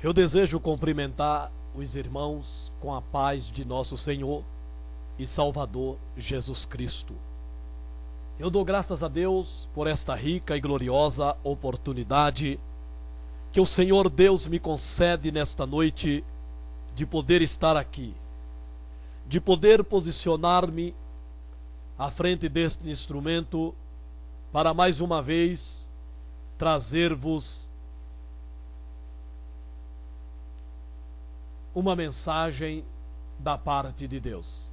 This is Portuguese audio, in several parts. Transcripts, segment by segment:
Eu desejo cumprimentar os irmãos com a paz de nosso Senhor e Salvador Jesus Cristo. Eu dou graças a Deus por esta rica e gloriosa oportunidade que o Senhor Deus me concede nesta noite de poder estar aqui, de poder posicionar-me à frente deste instrumento para mais uma vez trazer-vos uma mensagem da parte de Deus.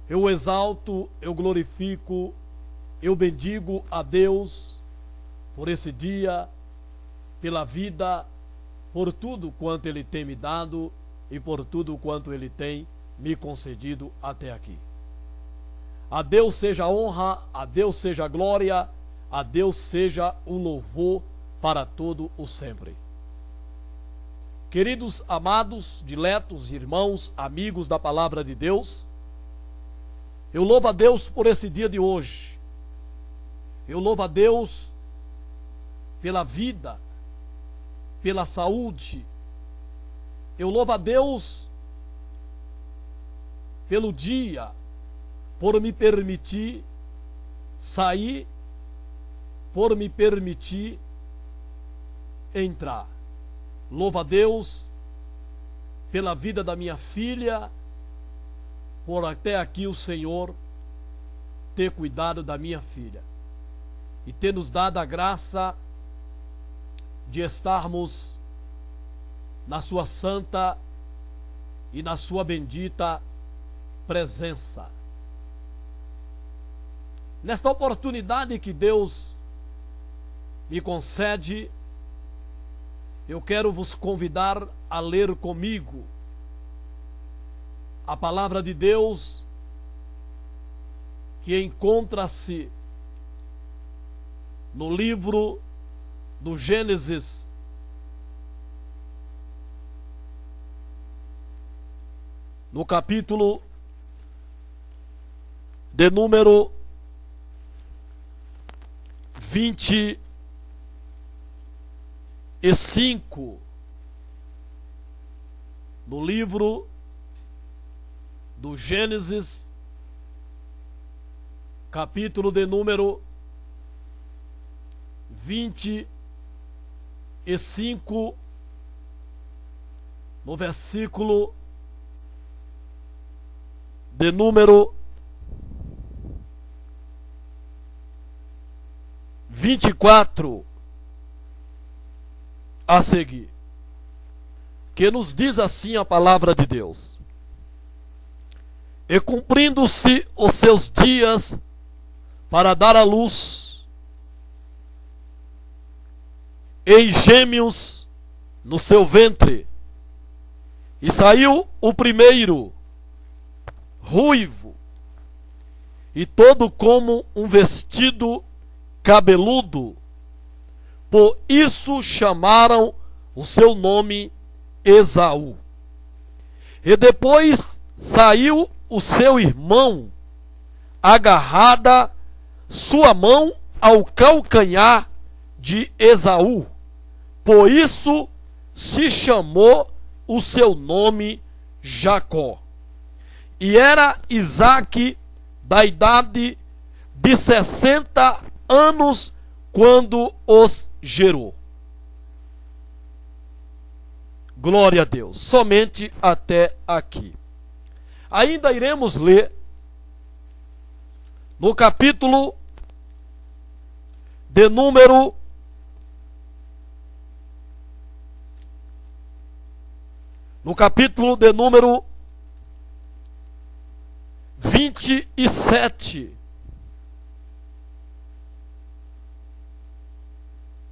Eu exalto, eu glorifico, eu bendigo a Deus por esse dia, pela vida, por tudo quanto Ele tem me dado e por tudo quanto Ele tem me concedido até aqui. A Deus seja a honra, a Deus seja a glória, a Deus seja o louvor para todo o sempre. Queridos, amados, diletos, irmãos, amigos da palavra de Deus, eu louvo a Deus por esse dia de hoje. Eu louvo a Deus pela vida, pela saúde. Eu louvo a Deus pelo dia, por me permitir sair, por me permitir entrar. Louvo a Deus pela vida da minha filha, por até aqui o Senhor ter cuidado da minha filha e ter nos dado a graça de estarmos na sua santa e na sua bendita presença. Nesta oportunidade que Deus me concede, eu quero vos convidar a ler comigo a palavra de Deus que encontra-se no livro do Gênesis, no capítulo de número 25, no livro do Gênesis, capítulo de número 25, no versículo de número 24 a seguir, que nos diz assim a palavra de Deus: e cumprindo-se os seus dias para dar à luz, e gêmeos no seu ventre, e saiu o primeiro, ruivo, e todo como um vestido cabeludo. Por isso chamaram o seu nome Esaú. E depois saiu o seu irmão, agarrada sua mão ao calcanhar de Esaú. Por isso se chamou o seu nome Jacó. E era Isaque da idade de 60 anos quando os gerou. Glória a Deus. Somente até aqui. Ainda iremos ler no capítulo de número 27.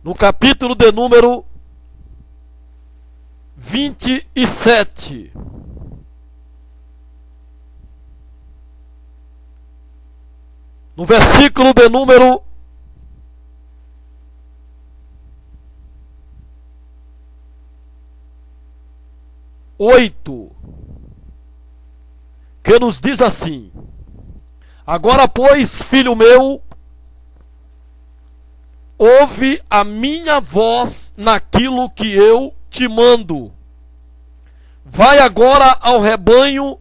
No capítulo de número 27. No versículo de número 8, que nos diz assim: agora, pois, filho meu, ouve a minha voz naquilo que eu te mando. Vai agora ao rebanho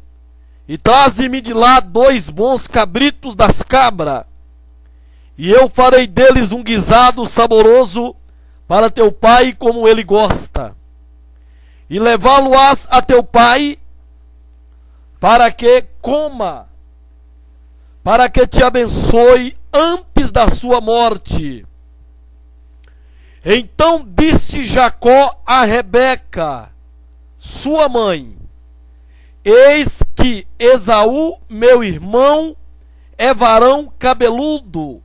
e traze-me de lá 2 bons cabritos das cabras, e eu farei deles um guisado saboroso para teu pai, como ele gosta. E levá-lo-ás a teu pai, para que coma, para que te abençoe antes da sua morte. Então disse Jacó a Rebeca, sua mãe: eis que Esaú, meu irmão, é varão cabeludo,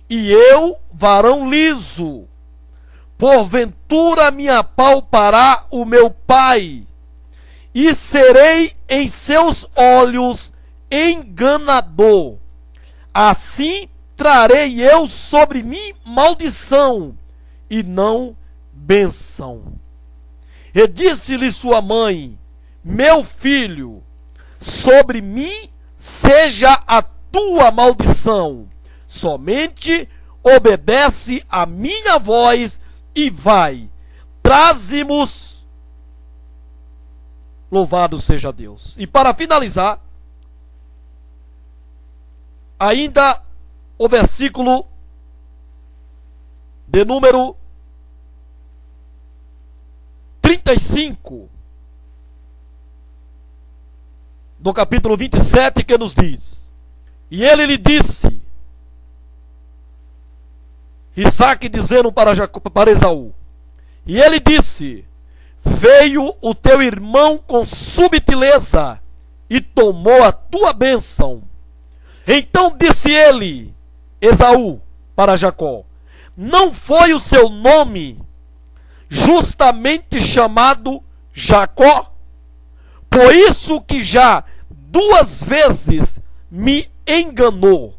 e eu varão liso. Porventura me apalpará o meu pai, e serei em seus olhos enganador. Assim trarei eu sobre mim maldição, e não bênção. E disse-lhe sua mãe: meu filho, sobre mim seja a tua maldição, somente obedece a minha voz e vai, traze-mos. Louvado seja Deus. E para finalizar, ainda o versículo de número 35 do capítulo 27, que nos diz: e ele lhe disse, Isaque dizendo para Esaú, e ele disse: veio o teu irmão com subtileza e tomou a tua bênção. Então disse ele, Esaú, para Jacó: não foi o seu nome justamente chamado Jacó? Por isso que já 2 vezes me enganou.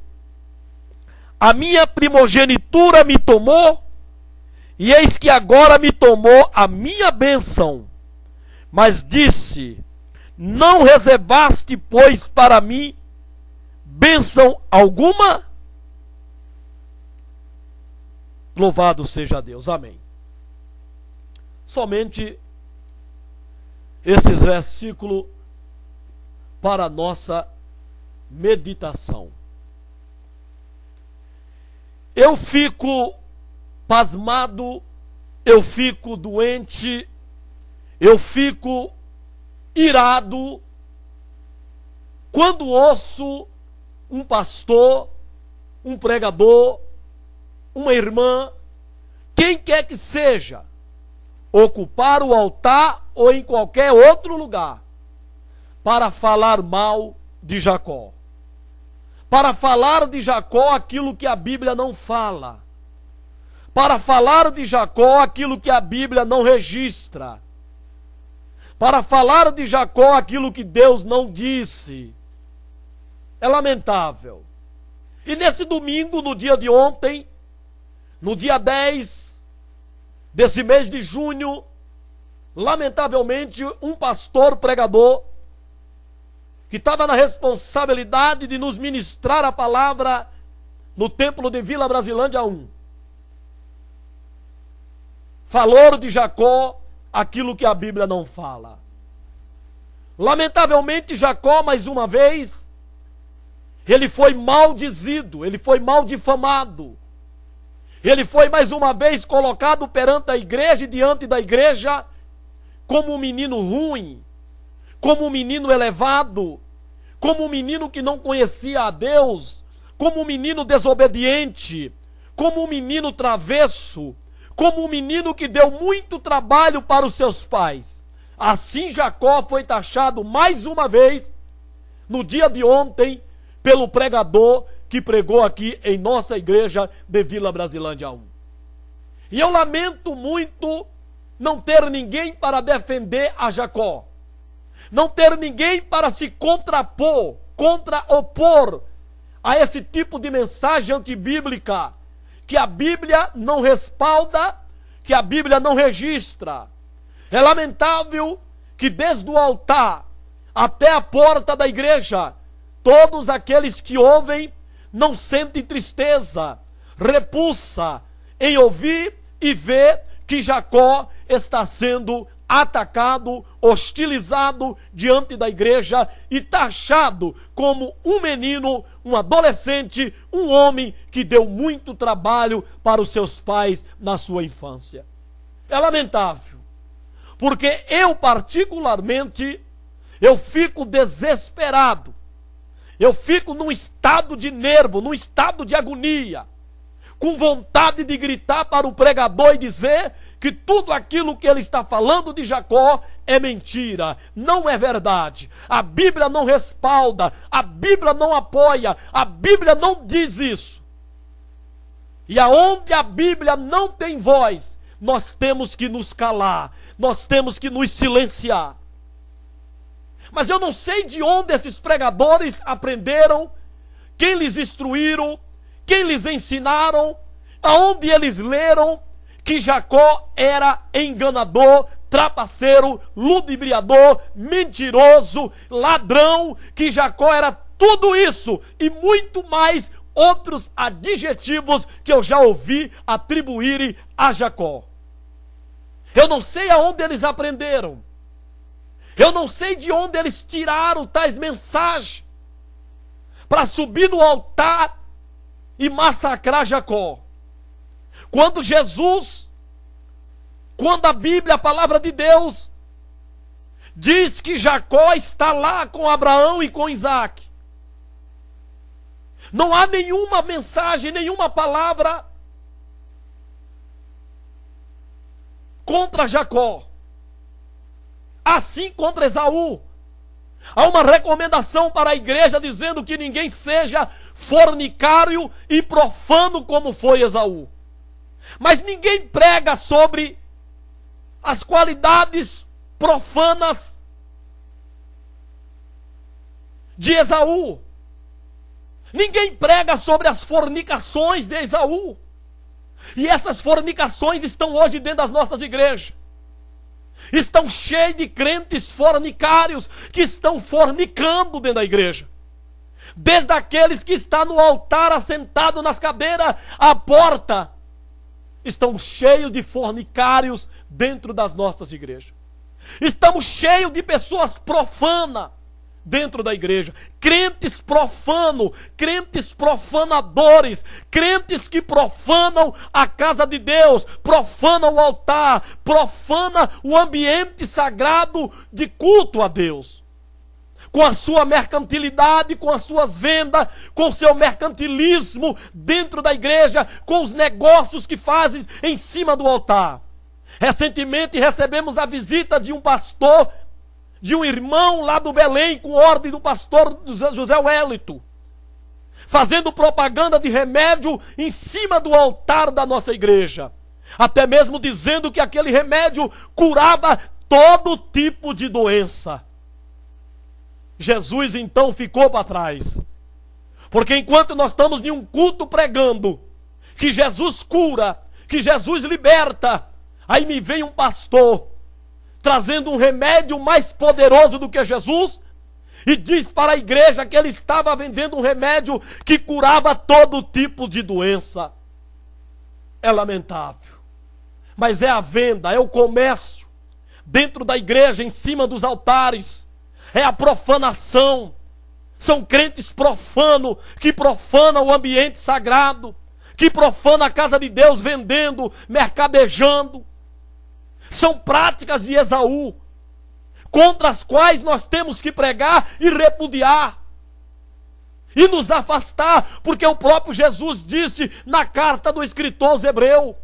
A minha primogenitura me tomou, e eis que agora me tomou a minha bênção. Mas disse: não reservaste, pois, para mim bênção alguma? Louvado seja Deus. Amém. Somente esses versículos para a nossa meditação. Eu fico pasmado, eu fico doente, eu fico irado quando ouço um pastor, um pregador, uma irmã, quem quer que seja, ocupar o altar ou em qualquer outro lugar para falar mal de Jacó. Para falar de Jacó aquilo que a Bíblia não fala. Para falar de Jacó aquilo que a Bíblia não registra. Para falar de Jacó aquilo que Deus não disse. É lamentável. E nesse domingo, no dia de ontem, no dia 10 desse mês de junho, lamentavelmente, um pastor pregador que estava na responsabilidade de nos ministrar a palavra no templo de Vila Brasilândia 1, falou de Jacó aquilo que a Bíblia não fala. Lamentavelmente, Jacó, mais uma vez, ele foi maldizido, ele foi mal difamado. Ele foi mais uma vez colocado perante a igreja e diante da igreja como um menino ruim, como um menino elevado, como um menino que não conhecia a Deus, como um menino desobediente, como um menino travesso, como um menino que deu muito trabalho para os seus pais. Assim Jacó foi taxado mais uma vez, no dia de ontem, pelo pregador que pregou aqui em nossa igreja de Vila Brasilândia 1. E eu lamento muito não ter ninguém para defender a Jacó, não ter ninguém para se contrapor, opor a esse tipo de mensagem antibíblica, que a Bíblia não respalda, que a Bíblia não registra. É lamentável que desde o altar até a porta da igreja, todos aqueles que ouvem não sentem tristeza, repulsa em ouvir e ver que Jacó está sendo atacado, hostilizado diante da igreja e taxado como um menino, um adolescente, um homem que deu muito trabalho para os seus pais na sua infância. É lamentável, porque eu particularmente, eu fico desesperado, eu fico num estado de nervo, num estado de agonia, com vontade de gritar para o pregador e dizer que tudo aquilo que ele está falando de Jacó é mentira, não é verdade. A Bíblia não respalda, a Bíblia não apoia, a Bíblia não diz isso. E aonde a Bíblia não tem voz, nós temos que nos calar, nós temos que nos silenciar. Mas eu não sei de onde esses pregadores aprenderam, quem lhes instruíram, quem lhes ensinaram, aonde eles leram que Jacó era enganador, trapaceiro, ludibriador, mentiroso, ladrão, que Jacó era tudo isso e muito mais outros adjetivos que eu já ouvi atribuírem a Jacó. Eu não sei aonde eles aprenderam. Eu não sei de onde eles tiraram tais mensagens para subir no altar e massacrar Jacó. Quando a Bíblia, a palavra de Deus, diz que Jacó está lá com Abraão e com Isaac, não há nenhuma mensagem, nenhuma palavra contra Jacó. Assim contra Esaú. Há uma recomendação para a igreja dizendo que ninguém seja fornicário e profano como foi Esaú. Mas ninguém prega sobre as qualidades profanas de Esaú. Ninguém prega sobre as fornicações de Esaú. E essas fornicações estão hoje dentro das nossas igrejas. Estão cheios de crentes fornicários que estão fornicando dentro da igreja. Desde aqueles que estão no altar assentado nas cadeiras à porta, estão cheios de fornicários dentro das nossas igrejas. Estamos cheios de pessoas profanas dentro da igreja. Crentes profanos, crentes profanadores, crentes que profanam a casa de Deus, profanam o altar, profanam o ambiente sagrado de culto a Deus. Com a sua mercantilidade, com as suas vendas, com o seu mercantilismo dentro da igreja, com os negócios que fazem em cima do altar. Recentemente recebemos a visita de um pastor, de um irmão lá do Belém, com ordem do pastor José Wellington, fazendo propaganda de remédio em cima do altar da nossa igreja. Até mesmo dizendo que aquele remédio curava todo tipo de doença. Jesus então ficou para trás. Porque enquanto nós estamos em um culto pregando que Jesus cura, que Jesus liberta, aí me vem um pastor trazendo um remédio mais poderoso do que Jesus e diz para a igreja que ele estava vendendo um remédio que curava todo tipo de doença. É lamentável. Mas é a venda, é o comércio dentro da igreja, em cima dos altares. É a profanação. São crentes profanos que profanam o ambiente sagrado, que profanam a casa de Deus vendendo, mercadejando. São práticas de Esaú, contra as quais nós temos que pregar e repudiar. E nos afastar, porque o próprio Jesus disse na carta do escritor aos Hebreus,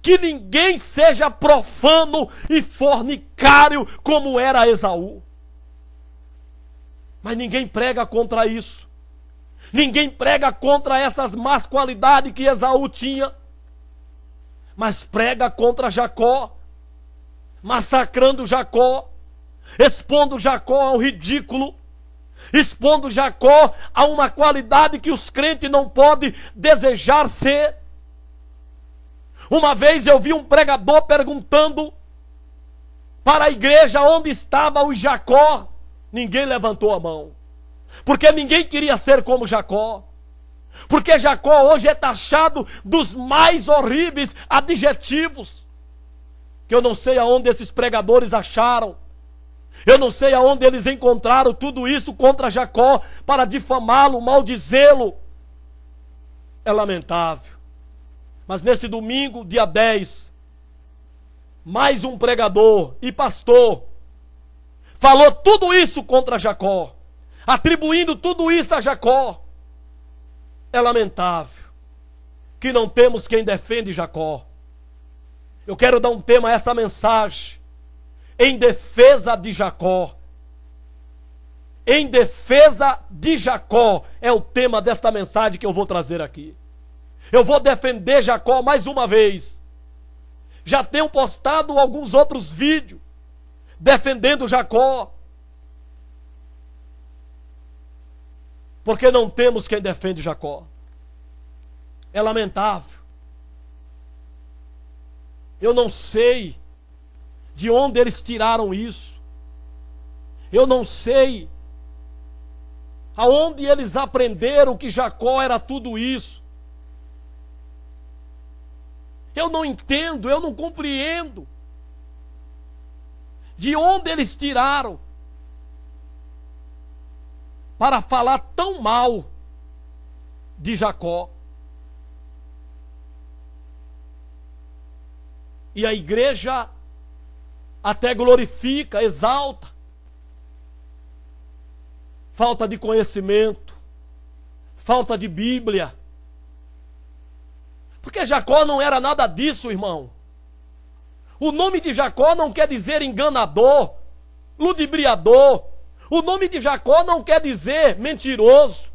que ninguém seja profano e fornicário como era Esaú. Mas ninguém prega contra isso. Ninguém prega contra essas más qualidades que Esaú tinha. Mas prega contra Jacó, massacrando Jacó, expondo Jacó ao ridículo, expondo Jacó a uma qualidade que os crentes não podem desejar ser. Uma vez eu vi um pregador perguntando para a igreja onde estava o Jacó. Ninguém levantou a mão, porque ninguém queria ser como Jacó. Porque Jacó hoje é taxado dos mais horríveis adjetivos que eu não sei aonde esses pregadores acharam, eu não sei aonde eles encontraram tudo isso contra Jacó para difamá-lo, maldizê-lo. É lamentável. Mas neste domingo, dia 10, mais um pregador e pastor falou tudo isso contra Jacó, atribuindo tudo isso a Jacó. É lamentável que não temos quem defende Jacó. Eu quero dar um tema a essa mensagem: em defesa de Jacó. Em defesa de Jacó é o tema desta mensagem que eu vou trazer aqui. Eu vou defender Jacó mais uma vez. Já tenho postado alguns outros vídeos defendendo Jacó, porque não temos quem defende Jacó. É lamentável. Eu não sei de onde eles tiraram isso. Eu não sei aonde eles aprenderam que Jacó era tudo isso. Eu não entendo, eu não compreendo de onde eles tiraram para falar tão mal de Jacó. E a igreja até glorifica, exalta. Falta de conhecimento, falta de Bíblia. Porque Jacó não era nada disso, irmão. O nome de Jacó não quer dizer enganador, ludibriador. O nome de Jacó não quer dizer mentiroso.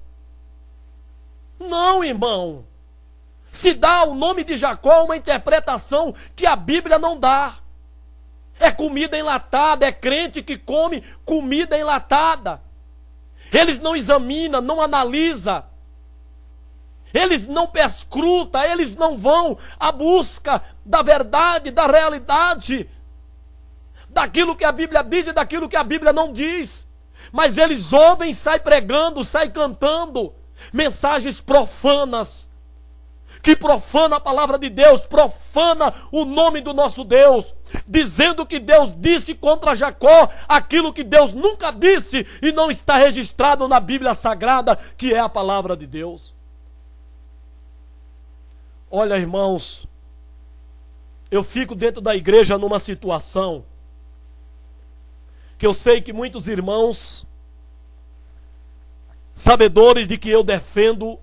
Não, irmão. Se dá o nome de Jacó uma interpretação que a Bíblia não dá. É comida enlatada, é crente que come comida enlatada. Eles não examinam, não analisam. Eles não perscrutam, eles não vão à busca da verdade, da realidade, daquilo que a Bíblia diz e daquilo que a Bíblia não diz. Mas eles ouvem, saem pregando, saem cantando mensagens profanas, que profana a palavra de Deus, profana o nome do nosso Deus, dizendo que Deus disse contra Jacó aquilo que Deus nunca disse e não está registrado na Bíblia Sagrada, que é a palavra de Deus. Olha, irmãos, eu fico dentro da igreja numa situação que eu sei que muitos irmãos, sabedores de que eu defendo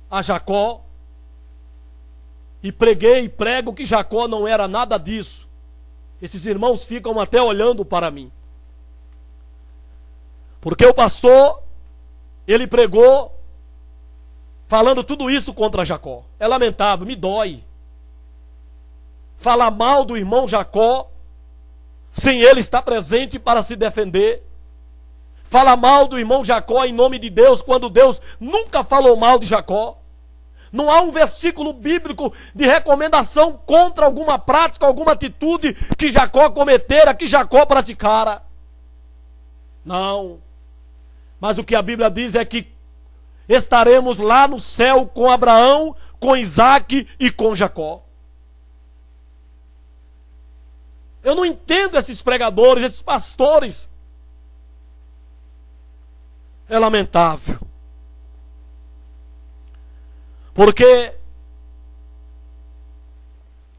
a Jacó, e preguei e prego que Jacó não era nada disso. Esses irmãos ficam até olhando para mim. Porque o pastor, ele pregou falando tudo isso contra Jacó. É lamentável, me dói. Falar mal do irmão Jacó, sem ele estar presente para se defender. Falar mal do irmão Jacó em nome de Deus, quando Deus nunca falou mal de Jacó. Não há um versículo bíblico de recomendação contra alguma prática, alguma atitude que Jacó cometera, que Jacó praticara. Não. Mas o que a Bíblia diz é que estaremos lá no céu com Abraão, com Isaac e com Jacó. Eu não entendo esses pregadores, esses pastores. É lamentável. Porque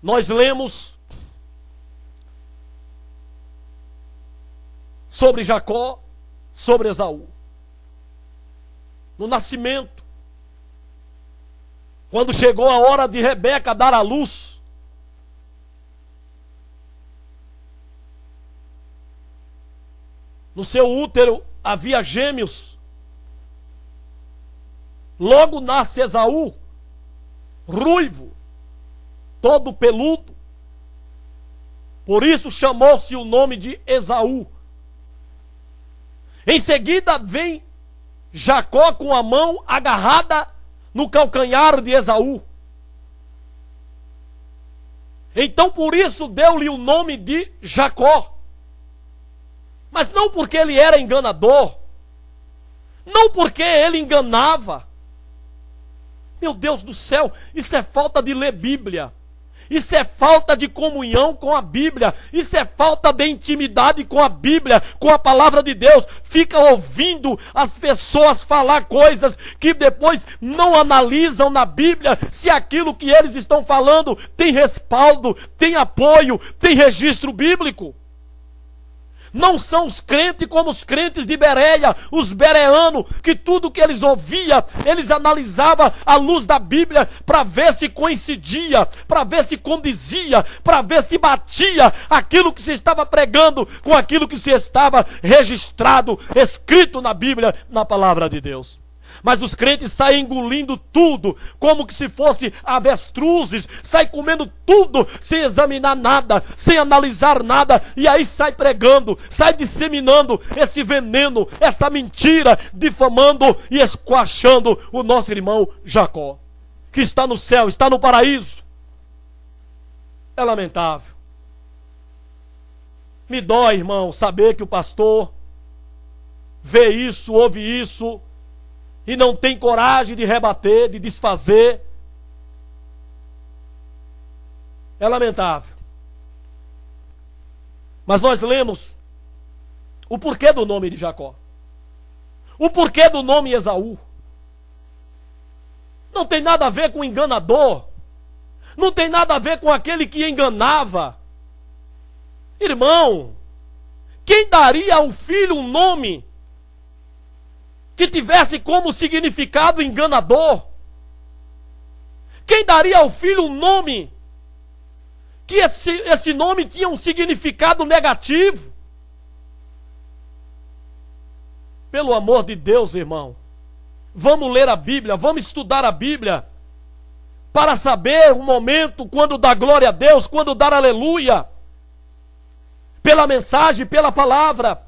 nós lemos sobre Jacó, sobre Esaú. No nascimento, quando chegou a hora de Rebeca dar à luz, no seu útero havia gêmeos. Logo nasce Esaú, ruivo, todo peludo. Por isso chamou-se o nome de Esaú. Em seguida vem Jacó com a mão agarrada no calcanhar de Esaú. Então por isso deu-lhe o nome de Jacó. Mas não porque ele era enganador, não porque ele enganava. Meu Deus do céu, isso é falta de ler Bíblia. Isso é falta de comunhão com a Bíblia. Isso é falta de intimidade com a Bíblia, com a palavra de Deus. Fica ouvindo as pessoas falar coisas que depois não analisam na Bíblia se aquilo que eles estão falando tem respaldo, tem apoio, tem registro bíblico. Não são os crentes como os crentes de Bereia, os bereanos, que tudo que eles ouviam, eles analisavam à luz da Bíblia para ver se coincidia, para ver se condizia, para ver se batia aquilo que se estava pregando com aquilo que se estava registrado, escrito na Bíblia, na palavra de Deus. Mas os crentes saem engolindo tudo, como que se fosse avestruzes, saem comendo tudo, sem examinar nada, sem analisar nada, e aí sai pregando, sai disseminando esse veneno, essa mentira, difamando e esquachando o nosso irmão Jacó, que está no céu, está no paraíso. É lamentável. Me dói, irmão, saber que o pastor vê isso, ouve isso, e não tem coragem de rebater, de desfazer. É lamentável. Mas nós lemos o porquê do nome de Jacó. O porquê do nome Esaú. Não tem nada a ver com enganador. Não tem nada a ver com aquele que enganava. Irmão, quem daria ao filho um nome que tivesse como significado enganador? Quem daria ao filho um nome que esse nome tinha um significado negativo? Pelo amor de Deus, irmão, vamos ler a Bíblia, vamos estudar a Bíblia, para saber o momento quando dar glória a Deus, quando dar aleluia, pela mensagem, pela palavra.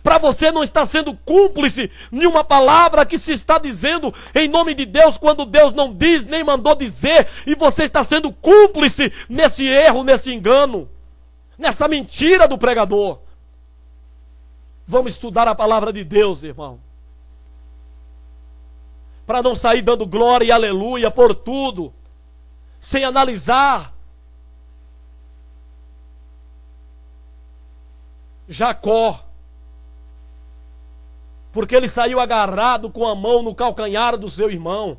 Para você não estar sendo cúmplice de uma palavra que se está dizendo em nome de Deus, quando Deus não diz, nem mandou dizer, e você está sendo cúmplice nesse erro, nesse engano, nessa mentira do pregador. Vamos estudar a palavra de Deus, irmão, para não sair dando glória e aleluia por tudo, sem analisar. Jacó, porque ele saiu agarrado com a mão no calcanhar do seu irmão.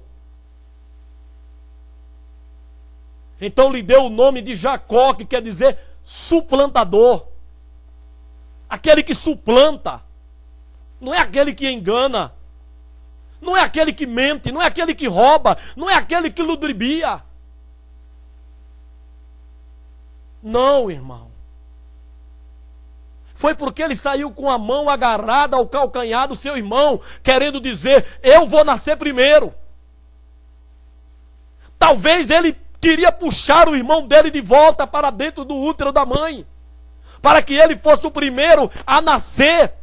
Então lhe deu o nome de Jacó, que quer dizer suplantador. Aquele que suplanta. Não é aquele que engana. Não é aquele que mente. Não é aquele que rouba. Não é aquele que ludibriia. Não, irmão. Foi porque ele saiu com a mão agarrada ao calcanhar do seu irmão, querendo dizer, eu vou nascer primeiro. Talvez ele queria puxar o irmão dele de volta para dentro do útero da mãe, para que ele fosse o primeiro a nascer,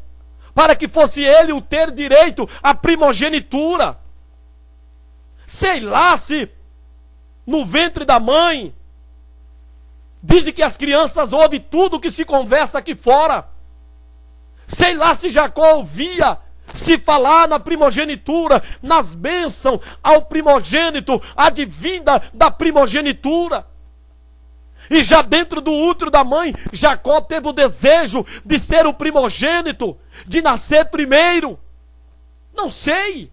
para que fosse ele o ter direito à primogenitura. Sei lá se no ventre da mãe, dizem que as crianças ouvem tudo que se conversa aqui fora. Sei lá se Jacó ouvia se falar na primogenitura, nas bênçãos ao primogênito, advinda da primogenitura. E já dentro do útero da mãe, Jacó teve o desejo de ser o primogênito, de nascer primeiro. Não sei.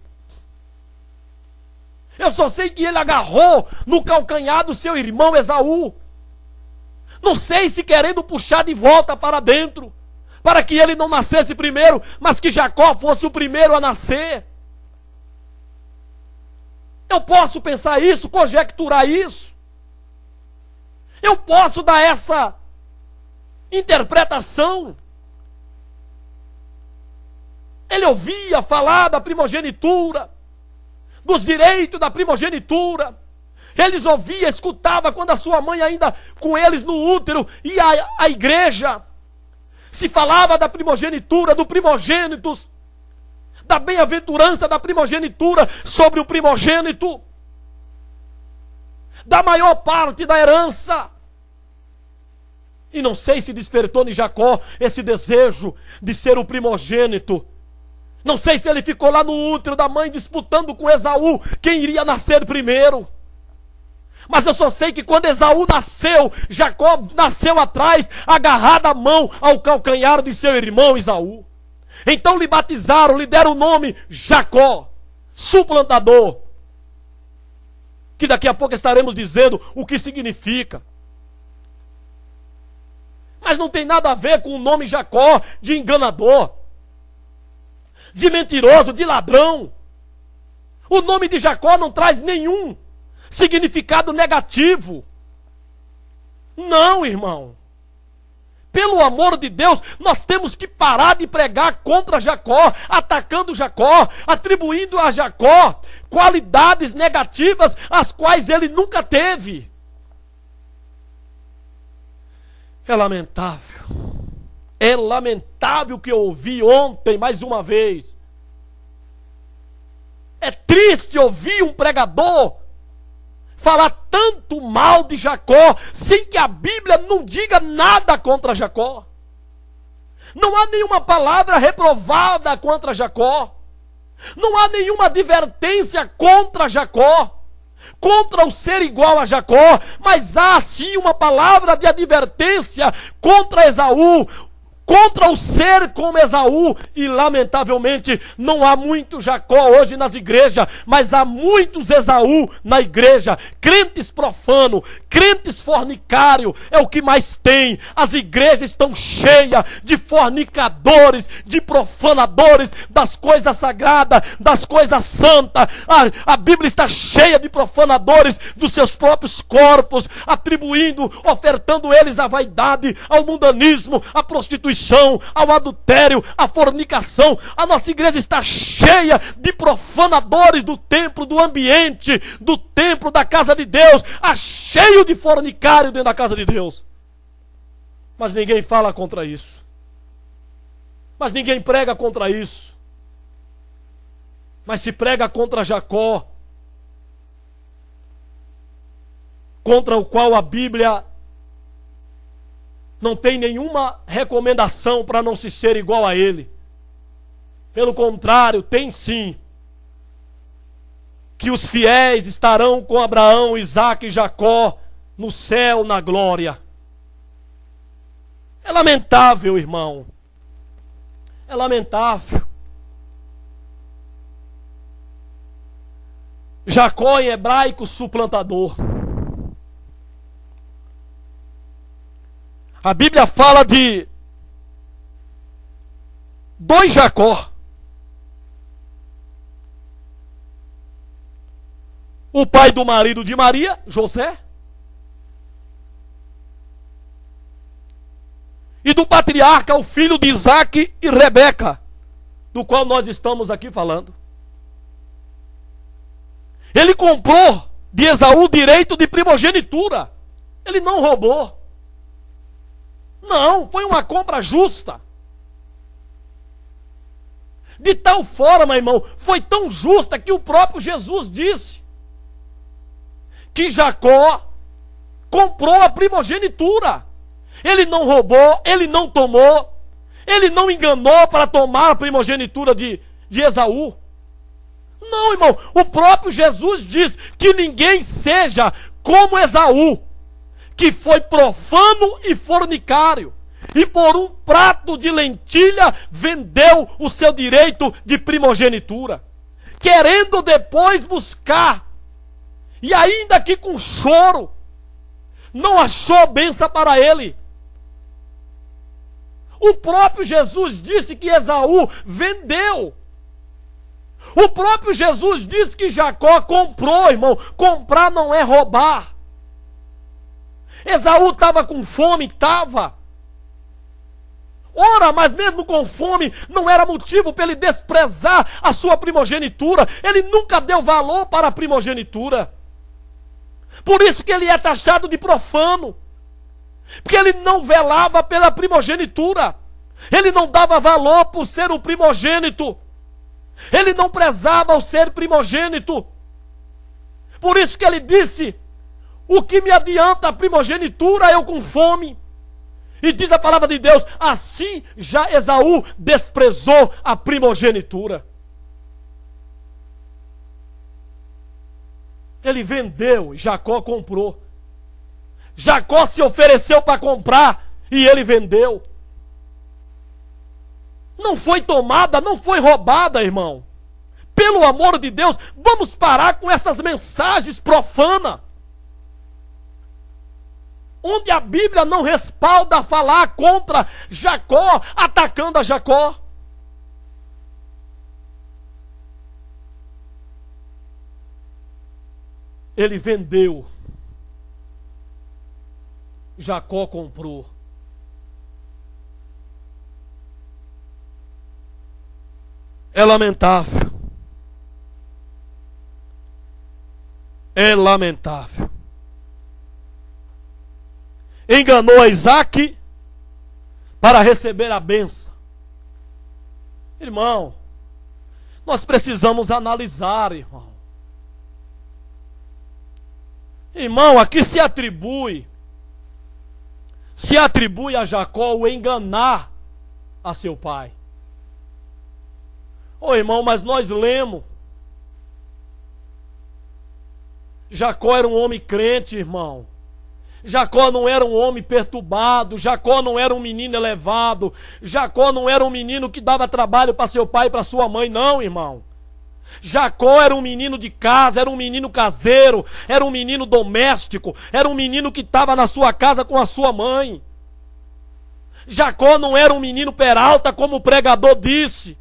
Eu só sei que ele agarrou no calcanhar do seu irmão Esaú. Não sei se querendo puxar de volta para dentro, para que ele não nascesse primeiro, mas que Jacó fosse o primeiro a nascer. Eu posso pensar isso, conjecturar isso. Eu posso dar essa interpretação. Ele ouvia falar da primogenitura, dos direitos da primogenitura. Eles ouviam, escutavam quando a sua mãe ainda com eles no útero ia à igreja. Se falava da primogenitura, do primogênitos, da bem-aventurança da primogenitura sobre o primogênito, da maior parte da herança. E não sei se despertou em Jacó esse desejo de ser o primogênito. Não sei se ele ficou lá no útero da mãe disputando com Esaú quem iria nascer primeiro. Mas eu só sei que quando Esaú nasceu, Jacó nasceu atrás, agarrado à mão ao calcanhar de seu irmão Esaú. Então lhe batizaram, lhe deram o nome Jacó, suplantador. Que daqui a pouco estaremos dizendo o que significa. Mas não tem nada a ver com o nome Jacó de enganador, de mentiroso, de ladrão. O nome de Jacó não traz nenhum significado negativo. Não, irmão. Pelo amor de Deus, nós temos que parar de pregar contra Jacó, atacando Jacó, atribuindo a Jacó qualidades negativas as quais ele nunca teve. É lamentável o que eu ouvi ontem, mais uma vez. É triste ouvir um pregador falar tanto mal de Jacó, sem que a Bíblia não diga nada contra Jacó. Não há nenhuma palavra reprovada contra Jacó. Não há nenhuma advertência contra Jacó, contra o ser igual a Jacó, mas há sim uma palavra de advertência contra Esaú, contra o ser como Esaú. E lamentavelmente não há muito Jacó hoje nas igrejas, mas há muitos Esaú na igreja, crentes profanos, crentes fornicários, é o que mais tem. As igrejas estão cheias de fornicadores, de profanadores das coisas sagradas, das coisas santas. A Bíblia está cheia de profanadores dos seus próprios corpos, atribuindo, ofertando eles a vaidade, ao mundanismo, à prostituição, ao adultério, à fornicação. A nossa igreja está cheia de profanadores do templo, do ambiente, do templo, da casa de Deus. Há cheio de fornicário dentro da casa de Deus. Mas ninguém fala contra isso. Mas ninguém prega contra isso. Mas se prega contra Jacó, contra o qual a Bíblia não tem nenhuma recomendação para não se ser igual a ele. Pelo contrário, tem sim. Que os fiéis estarão com Abraão, Isaque e Jacó no céu, na glória. É lamentável, irmão. É lamentável. Jacó em hebraico, suplantador. A Bíblia fala de dois Jacó. O pai do marido de Maria, José. E do patriarca, o filho de Isaque e Rebeca, do qual nós estamos aqui falando. Ele comprou de Esaú o direito de primogenitura. Ele não roubou. Não, foi uma compra justa. De tal forma, irmão, foi tão justa que o próprio Jesus disse que Jacó comprou a primogenitura. Ele não roubou, ele não tomou, ele não enganou para tomar a primogenitura de Esaú. Não, irmão, o próprio Jesus diz que ninguém seja como Esaú, que foi profano e fornicário, e por um prato de lentilha vendeu o seu direito de primogenitura, querendo depois buscar, e ainda que com choro, não achou bênção para ele. O próprio Jesus disse que Esaú vendeu. O próprio Jesus disse que Jacó comprou, irmão. Comprar não é roubar. Esaú estava com fome, estava. Ora, mas mesmo com fome, não era motivo para ele desprezar a sua primogenitura. Ele nunca deu valor para a primogenitura. Por isso que ele é taxado de profano. Porque ele não velava pela primogenitura. Ele não dava valor por ser o primogênito. Ele não prezava o ser primogênito. Por isso que ele disse: o que me adianta a primogenitura eu com fome? E diz a palavra de Deus, assim já Esaú desprezou a primogenitura. Ele vendeu e Jacó comprou. Jacó se ofereceu para comprar e ele vendeu. Não foi tomada, não foi roubada, irmão. Pelo amor de Deus, vamos parar com essas mensagens profanas. Onde a Bíblia não respalda falar contra Jacó, atacando a Jacó. Ele vendeu. Jacó comprou. É lamentável. É lamentável. Enganou a Isaac para receber a bênção. Irmão, nós precisamos analisar, irmão. Irmão, aqui se atribui a Jacó o enganar a seu pai. Ô irmão, mas nós lemos. Jacó era um homem crente, irmão. Jacó não era um homem perturbado. Jacó não era um menino elevado. Jacó não era um menino que dava trabalho para seu pai e para sua mãe, não, irmão. Jacó era um menino de casa, era um menino caseiro, era um menino doméstico, era um menino que estava na sua casa com a sua mãe. Jacó não era um menino peralta, como o pregador disse.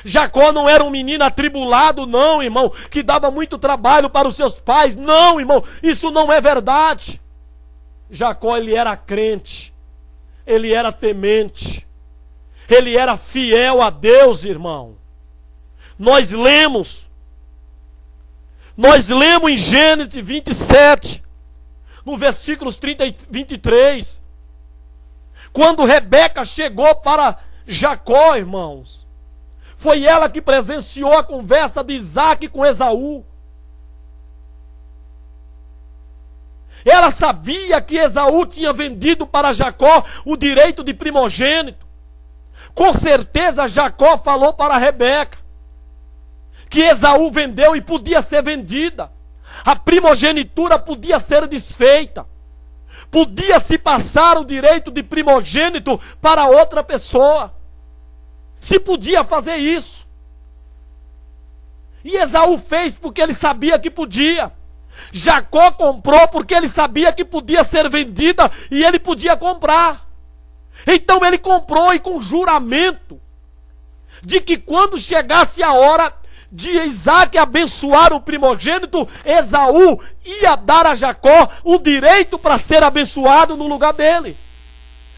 Jacó não era um menino atribulado, não, irmão, que dava muito trabalho para os seus pais. Não, irmão, isso não é verdade. Jacó, ele era crente, ele era temente, ele era fiel a Deus, irmão. Nós lemos em Gênesis 27, no versículos 30 e 23, quando Rebeca chegou para Jacó, irmãos, foi ela que presenciou a conversa de Isaac com Esaú. Ela sabia que Esaú tinha vendido para Jacó o direito de primogênito. Com certeza Jacó falou para Rebeca que Esaú vendeu e podia ser vendida. A primogenitura podia ser desfeita. Podia se passar o direito de primogênito para outra pessoa. Se podia fazer isso. E Esaú fez porque ele sabia que podia. Jacó comprou porque ele sabia que podia ser vendida e ele podia comprar. Então ele comprou e com juramento de que quando chegasse a hora de Isaac abençoar o primogênito, Esaú ia dar a Jacó o direito para ser abençoado no lugar dele.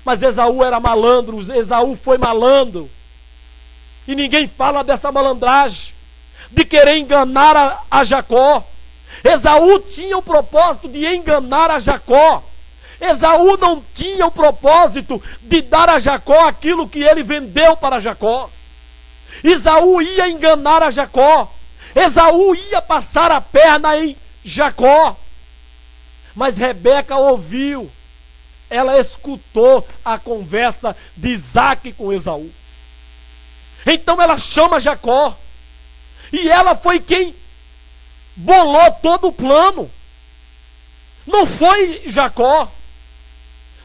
Mas Esaú era malandro, Esaú foi malandro. E ninguém fala dessa malandragem, de querer enganar a Jacó. Esaú tinha o propósito de enganar a Jacó. Esaú não tinha o propósito de dar a Jacó aquilo que ele vendeu para Jacó. Esaú ia enganar a Jacó. Esaú ia passar a perna em Jacó. Mas Rebeca ouviu. Ela escutou a conversa de Isaac com Esaú. Então ela chama Jacó. E ela foi quem bolou todo o plano. Não foi Jacó.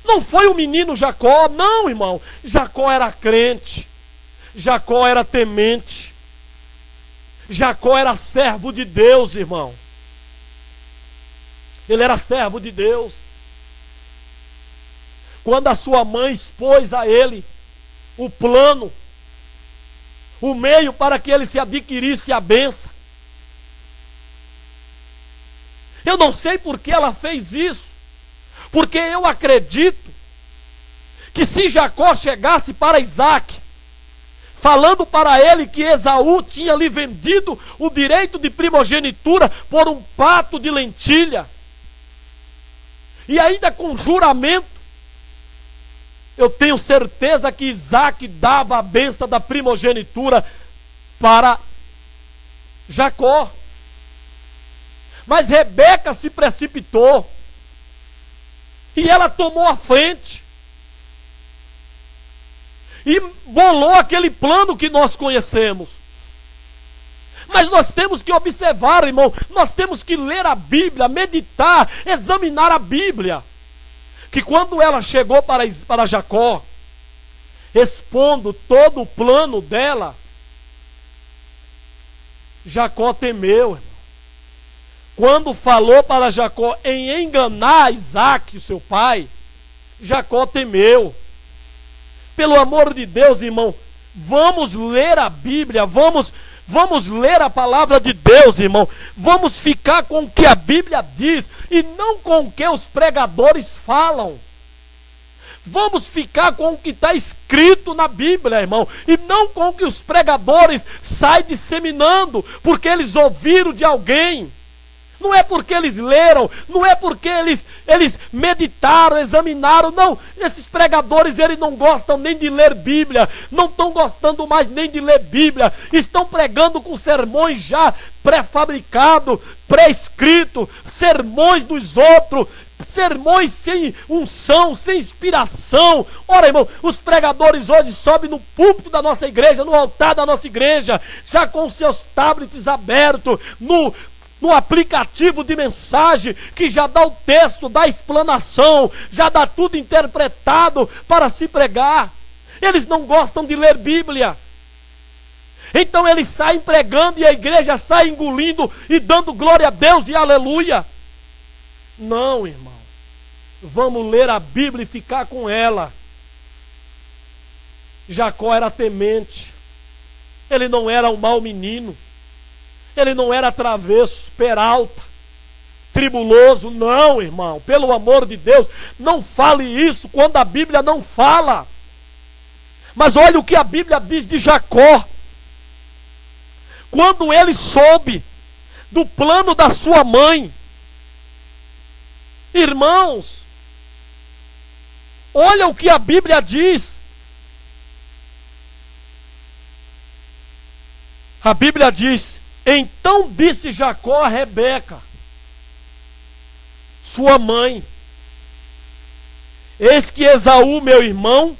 Não foi o menino Jacó. Não, irmão. Jacó era crente. Jacó era temente. Jacó era servo de Deus, irmão. Ele era servo de Deus. Quando a sua mãe expôs a ele o plano, o meio para que ele se adquirisse a bênção, eu não sei por que ela fez isso, porque eu acredito que se Jacó chegasse para Isaac, falando para ele que Esaú tinha lhe vendido o direito de primogenitura por um prato de lentilha, e ainda com juramento, eu tenho certeza que Isaac dava a bênção da primogenitura para Jacó. Mas Rebeca se precipitou. E ela tomou a frente. E bolou aquele plano que nós conhecemos. Mas nós temos que observar, irmão, nós temos que ler a Bíblia, meditar, examinar a Bíblia. Que quando ela chegou para Jacó, expondo todo o plano dela, Jacó temeu, irmão. Quando falou para Jacó em enganar Isaque, o seu pai, Jacó temeu. Pelo amor de Deus, irmão, vamos ler a Bíblia, vamos ler a palavra de Deus, irmão. Vamos ficar com o que a Bíblia diz e não com o que os pregadores falam. Vamos ficar com o que está escrito na Bíblia, irmão, e não com o que os pregadores saem disseminando, porque eles ouviram de alguém. Não é porque eles leram, não é porque eles meditaram, examinaram, não. Esses pregadores, eles não gostam nem de ler Bíblia, não estão gostando mais nem de ler Bíblia, estão pregando com sermões já pré-fabricados, pré-escritos, sermões dos outros, sermões sem unção, sem inspiração. Ora, irmão, os pregadores hoje sobem no púlpito da nossa igreja, no altar da nossa igreja, já com seus tablets abertos, no aplicativo de mensagem, que já dá o texto, dá a explanação, já dá tudo interpretado para se pregar. Eles não gostam de ler Bíblia. Então eles saem pregando e a igreja sai engolindo e dando glória a Deus e aleluia. Não, irmão. Vamos ler a Bíblia e ficar com ela. Jacó era temente. Ele não era um mau menino. Ele não era travesso, peralta, tribuloso. Não, irmão. Pelo amor de Deus, não fale isso quando a Bíblia não fala. Mas olha o que a Bíblia diz de Jacó. Quando ele soube do plano da sua mãe, irmãos, olha o que a Bíblia diz. A Bíblia diz: então disse Jacó a Rebeca, sua mãe: eis que Esaú, meu irmão,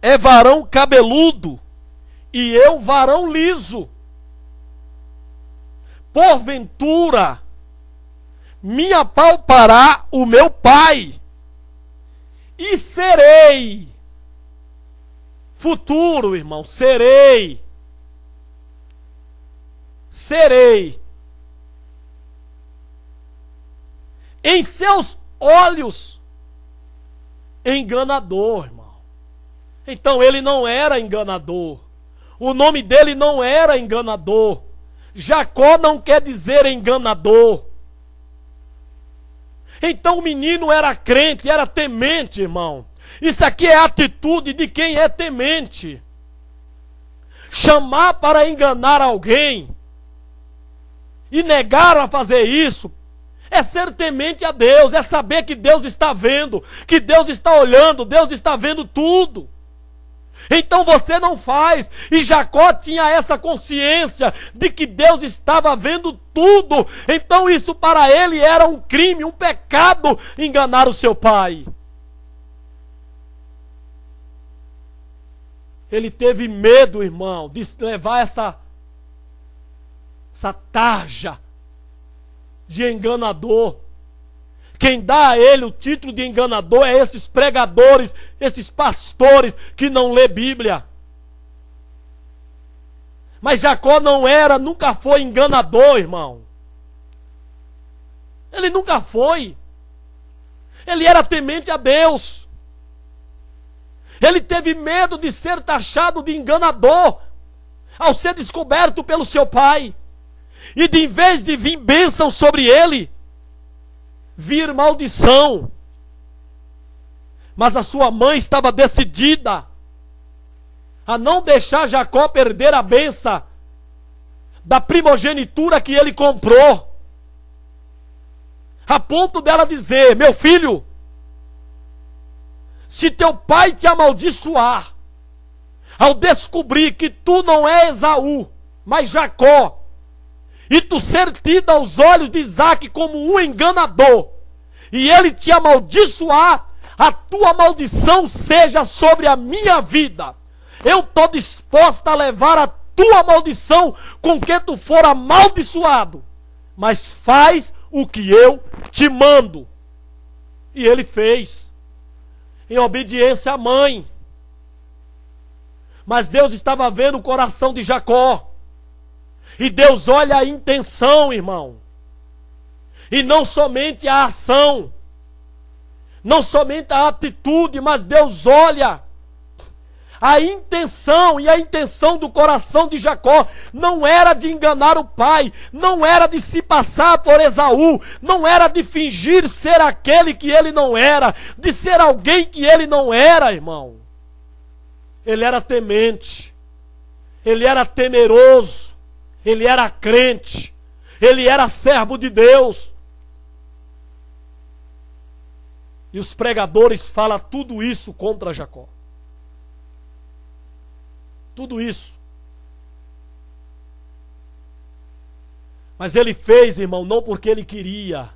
é varão cabeludo, e eu varão liso. Porventura me apalpará o meu pai, e serei. Futuro, irmão, serei em seus olhos enganador, irmão. Então ele não era enganador. O nome dele não era enganador. Jacó não quer dizer enganador. Então o menino era crente, era temente, irmão. Isso aqui é a atitude de quem é temente. Chamar para enganar alguém e negar a fazer isso é ser temente a Deus, é saber que Deus está vendo, que Deus está olhando, Deus está vendo tudo. Então você não faz. E Jacó tinha essa consciência de que Deus estava vendo tudo. Então isso para ele era um crime, um pecado, enganar o seu pai. Ele teve medo, irmão, de levar essa tarja de enganador. Quem dá a ele o título de enganador é esses pregadores, esses pastores que não lê Bíblia. Mas Jacó não era, nunca foi enganador, irmão. Ele nunca foi. Ele era temente a Deus. Ele teve medo de ser taxado de enganador ao ser descoberto pelo seu pai. E de, em vez de vir bênção sobre ele, vir maldição. Mas a sua mãe estava decidida a não deixar Jacó perder a bênção da primogenitura que ele comprou. A ponto dela dizer: meu filho, se teu pai te amaldiçoar, ao descobrir que tu não é Esaú, mas Jacó, e tu ser tido aos olhos de Isaque como um enganador, e ele te amaldiçoar, a tua maldição seja sobre a minha vida. Eu estou disposta a levar a tua maldição com que tu for amaldiçoado, mas faz o que eu te mando. E ele fez, em obediência à mãe. Mas Deus estava vendo o coração de Jacó. E Deus olha a intenção, irmão. E não somente a ação. Não somente a atitude, mas Deus olha a intenção. E a intenção do coração de Jacó não era de enganar o pai, não era de se passar por Esaú, não era de fingir ser aquele que ele não era, de ser alguém que ele não era, irmão. Ele era temente, ele era temeroso, ele era crente, ele era servo de Deus. E os pregadores falam tudo isso contra Jacó. Tudo isso. Mas ele fez, irmão, não porque ele queria,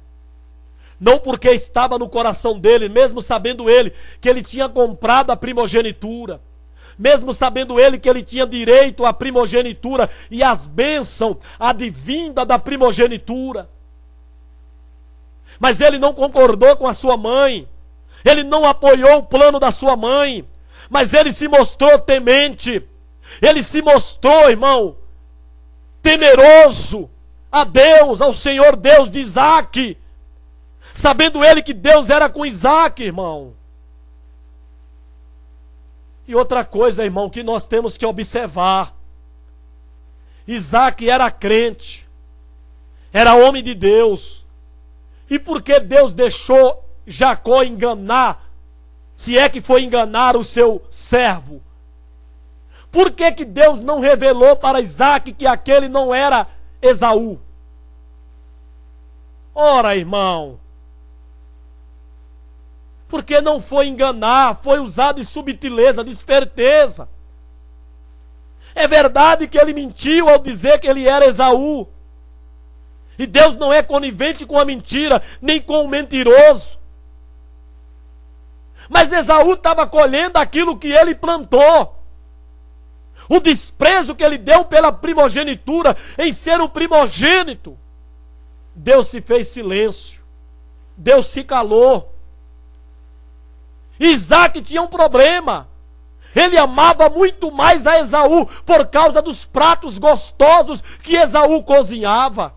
não porque estava no coração dele, mesmo sabendo ele que ele tinha comprado a primogenitura, mesmo sabendo ele que ele tinha direito à primogenitura e às bênçãos advindas da primogenitura. Mas ele não concordou com a sua mãe, ele não apoiou o plano da sua mãe, mas ele se mostrou temente, ele se mostrou, irmão, temeroso a Deus, ao Senhor Deus de Isaque, sabendo ele que Deus era com Isaque, irmão. E outra coisa, irmão, que nós temos que observar: Isaque era crente, era homem de Deus. E por que Deus deixou Jacó enganar, se é que foi enganar o seu servo? Por que que Deus não revelou para Isaque que aquele não era Esaú? Ora, irmão, porque não foi enganar, foi usar de subtileza, de esperteza. É verdade que ele mentiu ao dizer que ele era Esaú. E Deus não é conivente com a mentira, nem com o mentiroso. Mas Esaú estava colhendo aquilo que ele plantou. O desprezo que ele deu pela primogenitura, em ser o primogênito. Deus se fez silêncio. Deus se calou. Isaque tinha um problema. Ele amava muito mais a Esaú por causa dos pratos gostosos que Esaú cozinhava.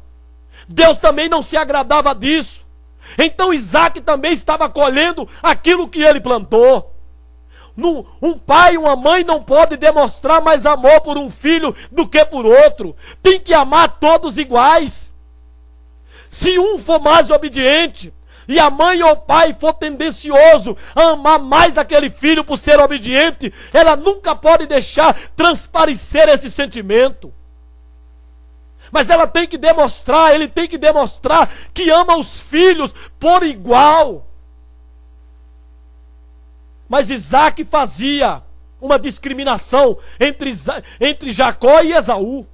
Deus também não se agradava disso. Então Isaque também estava colhendo aquilo que ele plantou. Um pai e uma mãe não pode demonstrar mais amor por um filho do que por outro. Tem que amar todos iguais. Se um for mais obediente, e a mãe ou o pai for tendencioso a amar mais aquele filho por ser obediente, ela nunca pode deixar transparecer esse sentimento. Mas ela tem que demonstrar, ele tem que demonstrar que ama os filhos por igual. Mas Isaque fazia uma discriminação entre Jacó e Esaú.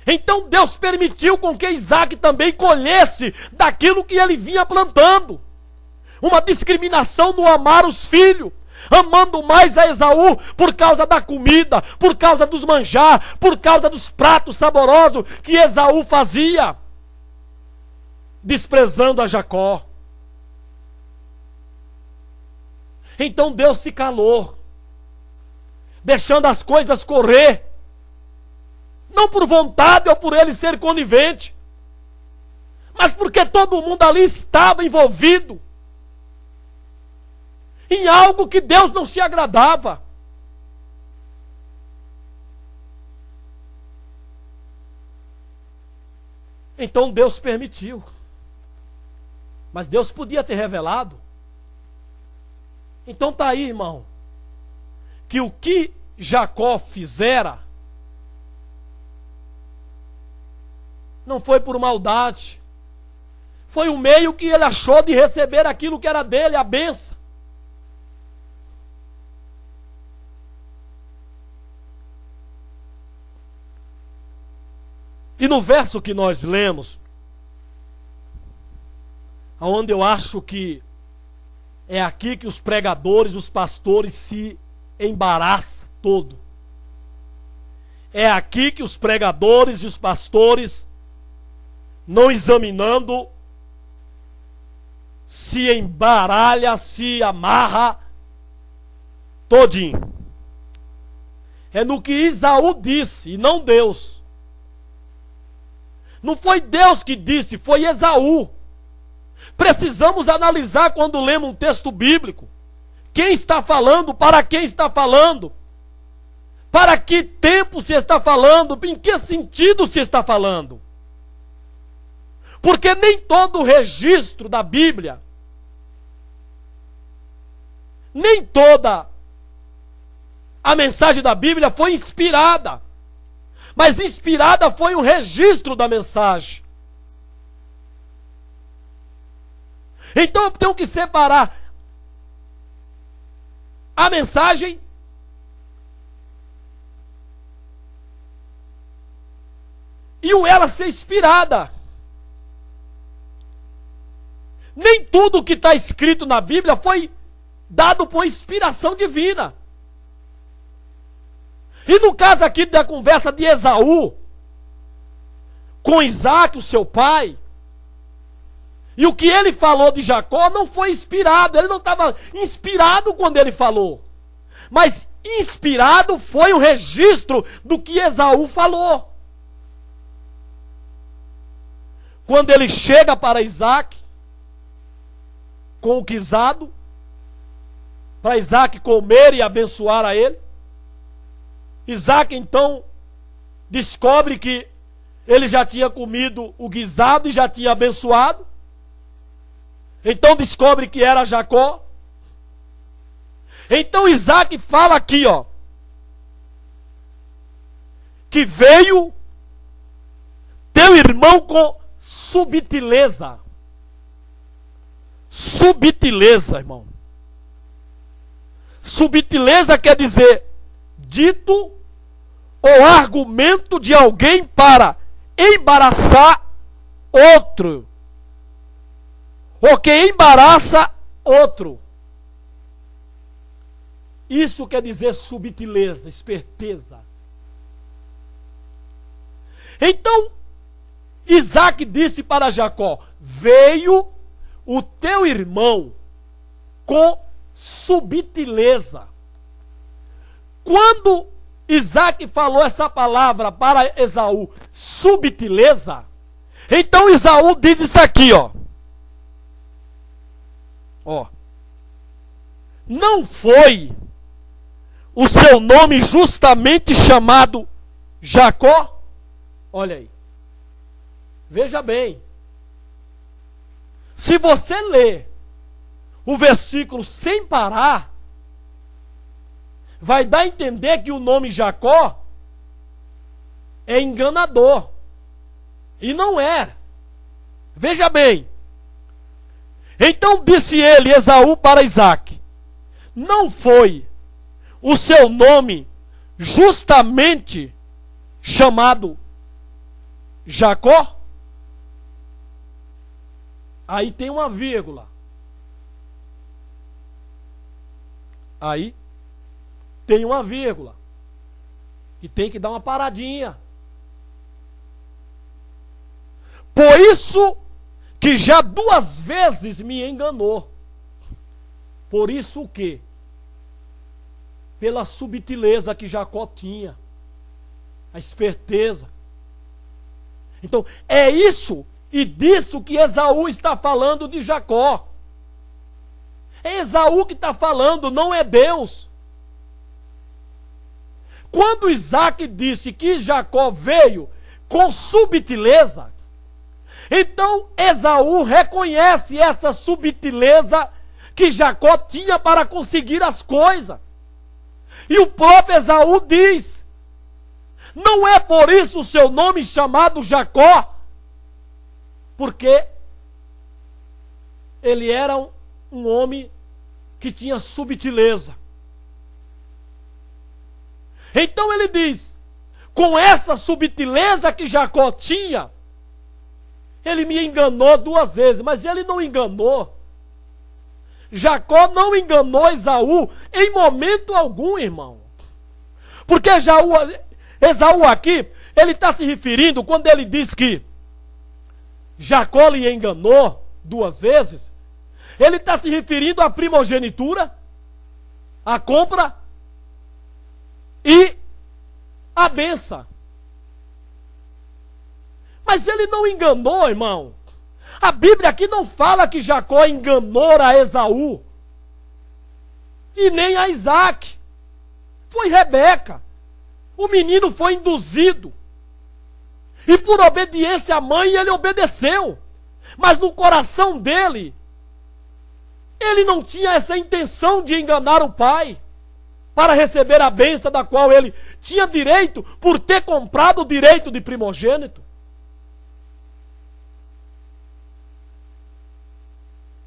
Então Deus permitiu com que Isaque também colhesse daquilo que ele vinha plantando. Uma discriminação no amar os filhos, amando mais a Esaú por causa da comida, por causa dos manjar, por causa dos pratos saborosos que Esaú fazia, desprezando a Jacó. Então Deus se calou, deixando as coisas correr, não por vontade ou por ele ser conivente, mas porque todo mundo ali estava envolvido em algo que Deus não se agradava. Então Deus permitiu. Mas Deus podia ter revelado. Então está aí, irmão, que o que Jacó fizera não foi por maldade. Foi o meio que ele achou de receber aquilo que era dele, a bênção. E no verso que nós lemos, onde eu acho que é aqui que os pregadores, os pastores se embaraçam todo. É aqui que os pregadores e os pastores, não examinando, se embaralha, se amarra todinho. É no que Esaú disse e não Deus. Não foi Deus que disse, foi Esaú. Precisamos analisar quando lemos um texto bíblico. Quem está falando, para quem está falando, para que tempo se está falando, em que sentido se está falando. Porque nem todo o registro da Bíblia, nem toda a mensagem da Bíblia foi inspirada. Mas inspirada foi um registro da mensagem. Então eu tenho que separar a mensagem e o ela ser inspirada. Nem tudo que está escrito na Bíblia foi dado por inspiração divina. E no caso aqui da conversa de Esaú com Isaac, o seu pai, e o que ele falou de Jacó não foi inspirado. Ele não estava inspirado quando ele falou. Mas inspirado foi o registro do que Esaú falou. Quando ele chega para Isaac, com o guisado, para Isaac comer e abençoar a ele, Isaac então descobre que ele já tinha comido o guisado e já tinha abençoado. Então descobre que era Jacó. Então Isaac fala aqui, ó, que veio teu irmão com subtileza. Subtileza, irmão. Subtileza quer dizer dito ou argumento de alguém para embaraçar outro. Ou que embaraça outro. Isso quer dizer subtileza, esperteza. Então, Isaac disse para Jacó: veio o teu irmão com subtileza. Quando Isaac falou essa palavra para Esaú, subtileza, então Esaú diz isso aqui, ó. Ó. Não foi o seu nome justamente chamado Jacó? Olha aí. Veja bem. Se você ler o versículo sem parar, vai dar a entender que o nome Jacó é enganador. E não é. Veja bem. Então disse ele, Esaú, para Isaac: não foi o seu nome justamente chamado Jacó? Aí tem uma vírgula. Aí tem uma vírgula. E tem que dar uma paradinha. Por isso que já 2 vezes me enganou. Por isso o quê? Pela subtileza que Jacó tinha. A esperteza. Então, é isso e disso que Esaú está falando de Jacó. É Esaú que está falando, não é Deus. Quando Isaac disse que Jacó veio com subtileza, então Esaú reconhece essa subtileza que Jacó tinha para conseguir as coisas. E o próprio Esaú diz: não é por isso o seu nome chamado Jacó, porque ele era um homem que tinha subtileza. Então ele diz: com essa subtileza que Jacó tinha, ele me enganou 2 vezes, mas ele não enganou. Jacó não enganou Esaú em momento algum, irmão. Porque Esaú aqui, ele está se referindo, quando ele diz que Jacó lhe enganou 2 vezes, ele está se referindo à primogenitura, à compra e à bênção. Mas ele não enganou, irmão. A Bíblia aqui não fala que Jacó enganou a Esaú e nem a Isaac. Foi Rebeca. O menino foi induzido. E por obediência à mãe ele obedeceu. Mas no coração dele, ele não tinha essa intenção de enganar o pai para receber a bênção da qual ele tinha direito por ter comprado o direito de primogênito.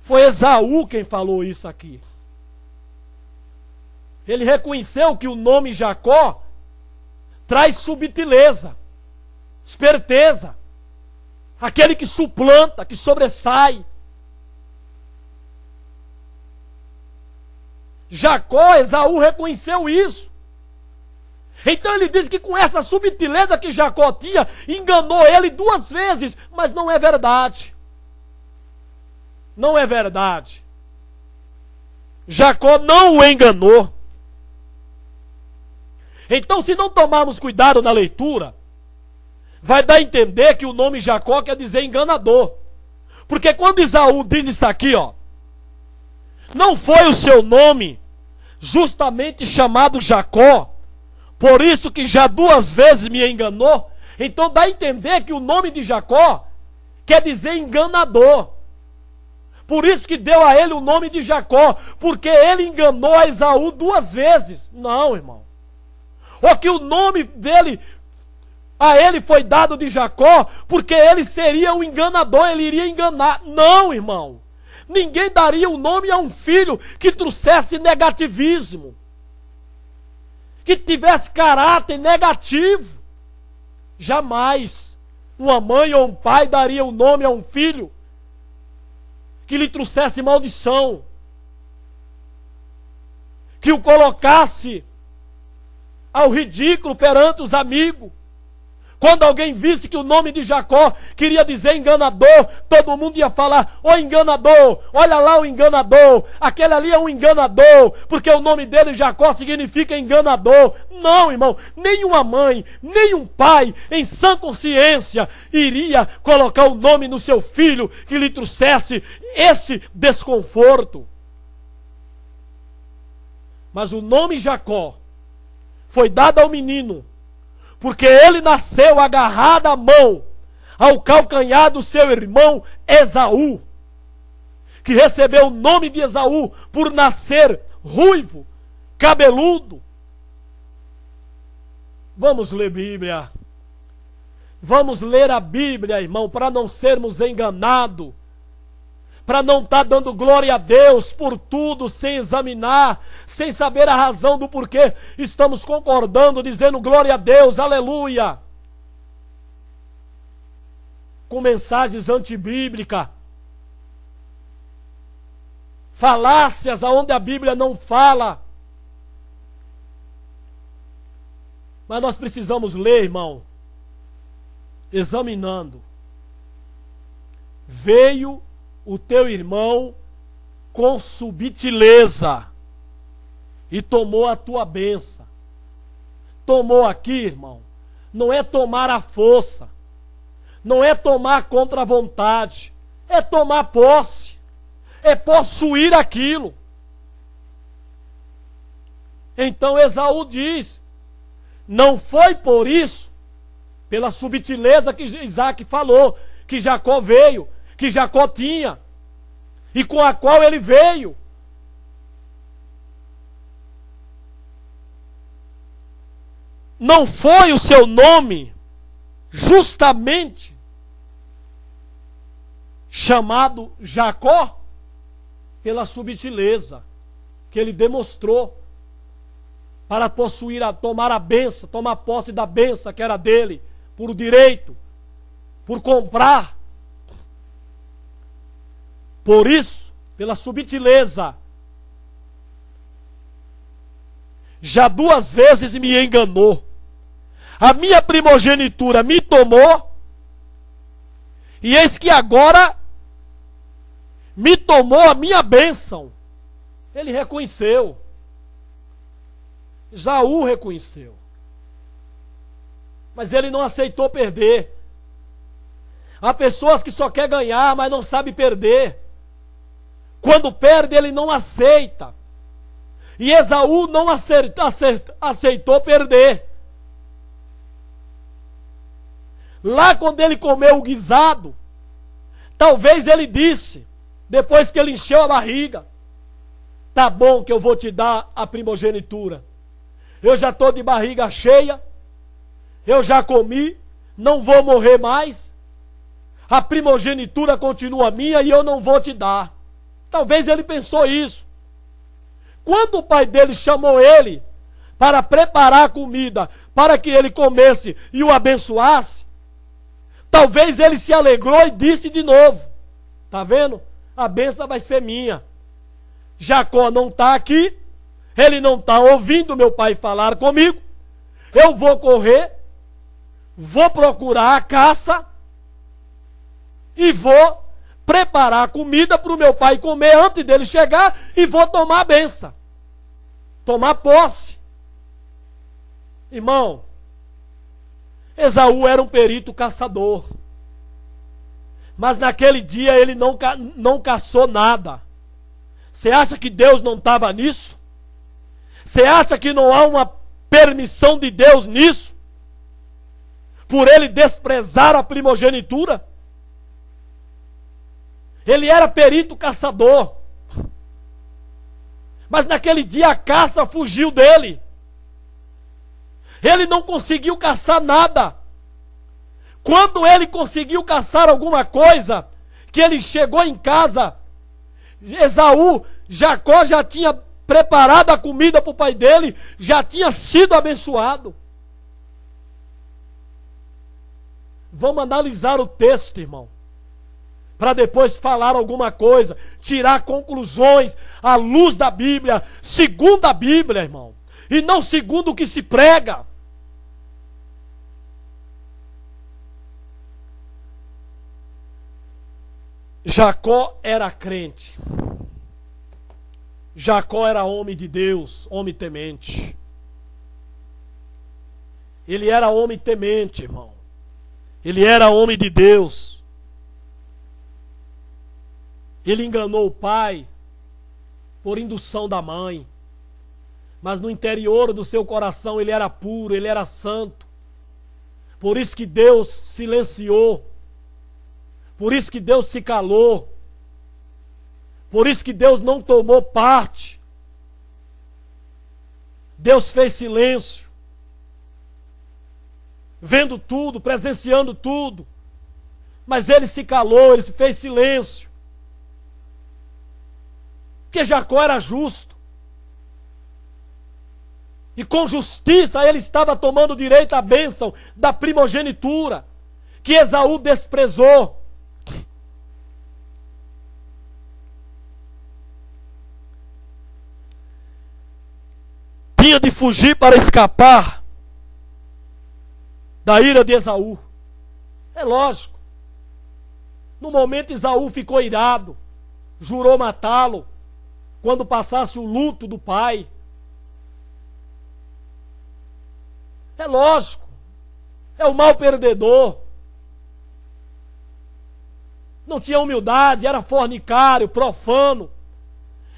Foi Esaú quem falou isso aqui. Ele reconheceu que o nome Jacó traz subtileza, esperteza, aquele que suplanta, que sobressai. Jacó, Esaú reconheceu isso. Então ele diz que com essa subtileza que Jacó tinha, enganou ele 2 vezes, mas não é verdade. Não é verdade. Jacó não o enganou. Então, se não tomarmos cuidado na leitura, vai dar a entender que o nome Jacó quer dizer enganador. Porque quando Esaú diz isso aqui, ó, não foi o seu nome justamente chamado Jacó, por isso que já 2 vezes me enganou. Então dá a entender que o nome de Jacó quer dizer enganador. Por isso que deu a ele o nome de Jacó, porque ele enganou a Esaú 2 vezes. Não, irmão. Ou que o nome dele, a ele foi dado de Jacó, porque ele seria um enganador, ele iria enganar. Não, irmão. Ninguém daria o nome a um filho que trouxesse negativismo, que tivesse caráter negativo. Jamais uma mãe ou um pai daria o nome a um filho que lhe trouxesse maldição, que o colocasse ao ridículo perante os amigos. Quando alguém visse que o nome de Jacó queria dizer enganador, todo mundo ia falar: ô enganador, olha lá o enganador, aquele ali é um enganador, porque o nome dele, Jacó, significa enganador. Não, irmão, nenhuma mãe, nenhum pai, em sã consciência, iria colocar o nome no seu filho que lhe trouxesse esse desconforto. Mas o nome Jacó foi dado ao menino porque ele nasceu agarrado à mão, ao calcanhar do seu irmão Esaú, que recebeu o nome de Esaú por nascer ruivo, cabeludo. Vamos ler Bíblia. Vamos ler a Bíblia, irmão, para não sermos enganados, para não estar dando glória a Deus por tudo, sem examinar, sem saber a razão do porquê estamos concordando, dizendo glória a Deus, aleluia, com mensagens antibíblicas, falácias aonde a Bíblia não fala. Mas nós precisamos ler, irmão, examinando. Veio o teu irmão com subtileza e tomou a tua bênção. Tomou aqui, irmão, não é tomar à força, não é tomar contra a vontade, é tomar posse, é possuir aquilo. Então Esaú diz: não foi por isso, pela subtileza que Isaac falou, que Jacó veio, que Jacó tinha, e com a qual ele veio. Não foi o seu nome justamente chamado Jacó pela subtileza que ele demonstrou para possuir, tomar a bênção, tomar posse da bênção que era dele, por direito, por comprar. Por isso, pela subtileza, já 2 vezes me enganou. a minha primogenitura me tomou, e eis que agora me tomou a minha bênção. Ele reconheceu. Esaú reconheceu. Mas ele não aceitou perder. Há pessoas que só querem ganhar, mas não sabem perder. Quando perde, ele não aceita. E Esaú não aceitou perder. Lá quando ele comeu o guisado, talvez ele disse, depois que ele encheu a barriga, tá bom que eu vou te dar a primogenitura. Eu já estou de barriga cheia, eu já comi, não vou morrer mais, a primogenitura continua minha e eu não vou te dar. Talvez ele pensou isso. Quando o pai dele chamou ele para preparar a comida, para que ele comesse e o abençoasse, talvez ele se alegrou e disse de novo, tá vendo? A bênção vai ser minha. Jacó não está aqui, ele não está ouvindo meu pai falar comigo, eu vou correr, vou procurar a caça e vou preparar a comida para o meu pai comer antes dele chegar e vou tomar a bênção, tomar posse. Irmão, Esaú era um perito caçador, mas naquele dia ele não caçou nada. Você acha que Deus não estava nisso? Você acha que não há uma permissão de Deus nisso? Por ele desprezar a primogenitura? Ele era perito caçador. Mas naquele dia a caça fugiu dele. Ele não conseguiu caçar nada. Quando ele conseguiu caçar alguma coisa, que ele chegou em casa, Jacó já tinha preparado a comida para o pai dele, já tinha sido abençoado. Vamos analisar o texto, irmão, para depois falar alguma coisa, tirar conclusões à luz da Bíblia, segundo a Bíblia, irmão, e não segundo o que se prega. Jacó era crente. Jacó era homem de Deus, homem temente. Ele era homem temente, irmão. Ele era homem de Deus. Ele enganou o pai por indução da mãe. Mas no interior do seu coração ele era puro, ele era santo. Por isso que Deus silenciou. Por isso que Deus se calou. Por isso que Deus não tomou parte. Deus fez silêncio. Vendo tudo, presenciando tudo. Mas ele se calou, ele se fez silêncio. Porque Jacó era justo. E com justiça ele estava tomando direito à bênção da primogenitura, que Esaú desprezou. Tinha de fugir para escapar da ira de Esaú. É lógico. No momento Esaú ficou irado, jurou matá-lo quando passasse o luto do pai. É lógico. É o mau perdedor. Não tinha humildade, era fornicário, profano.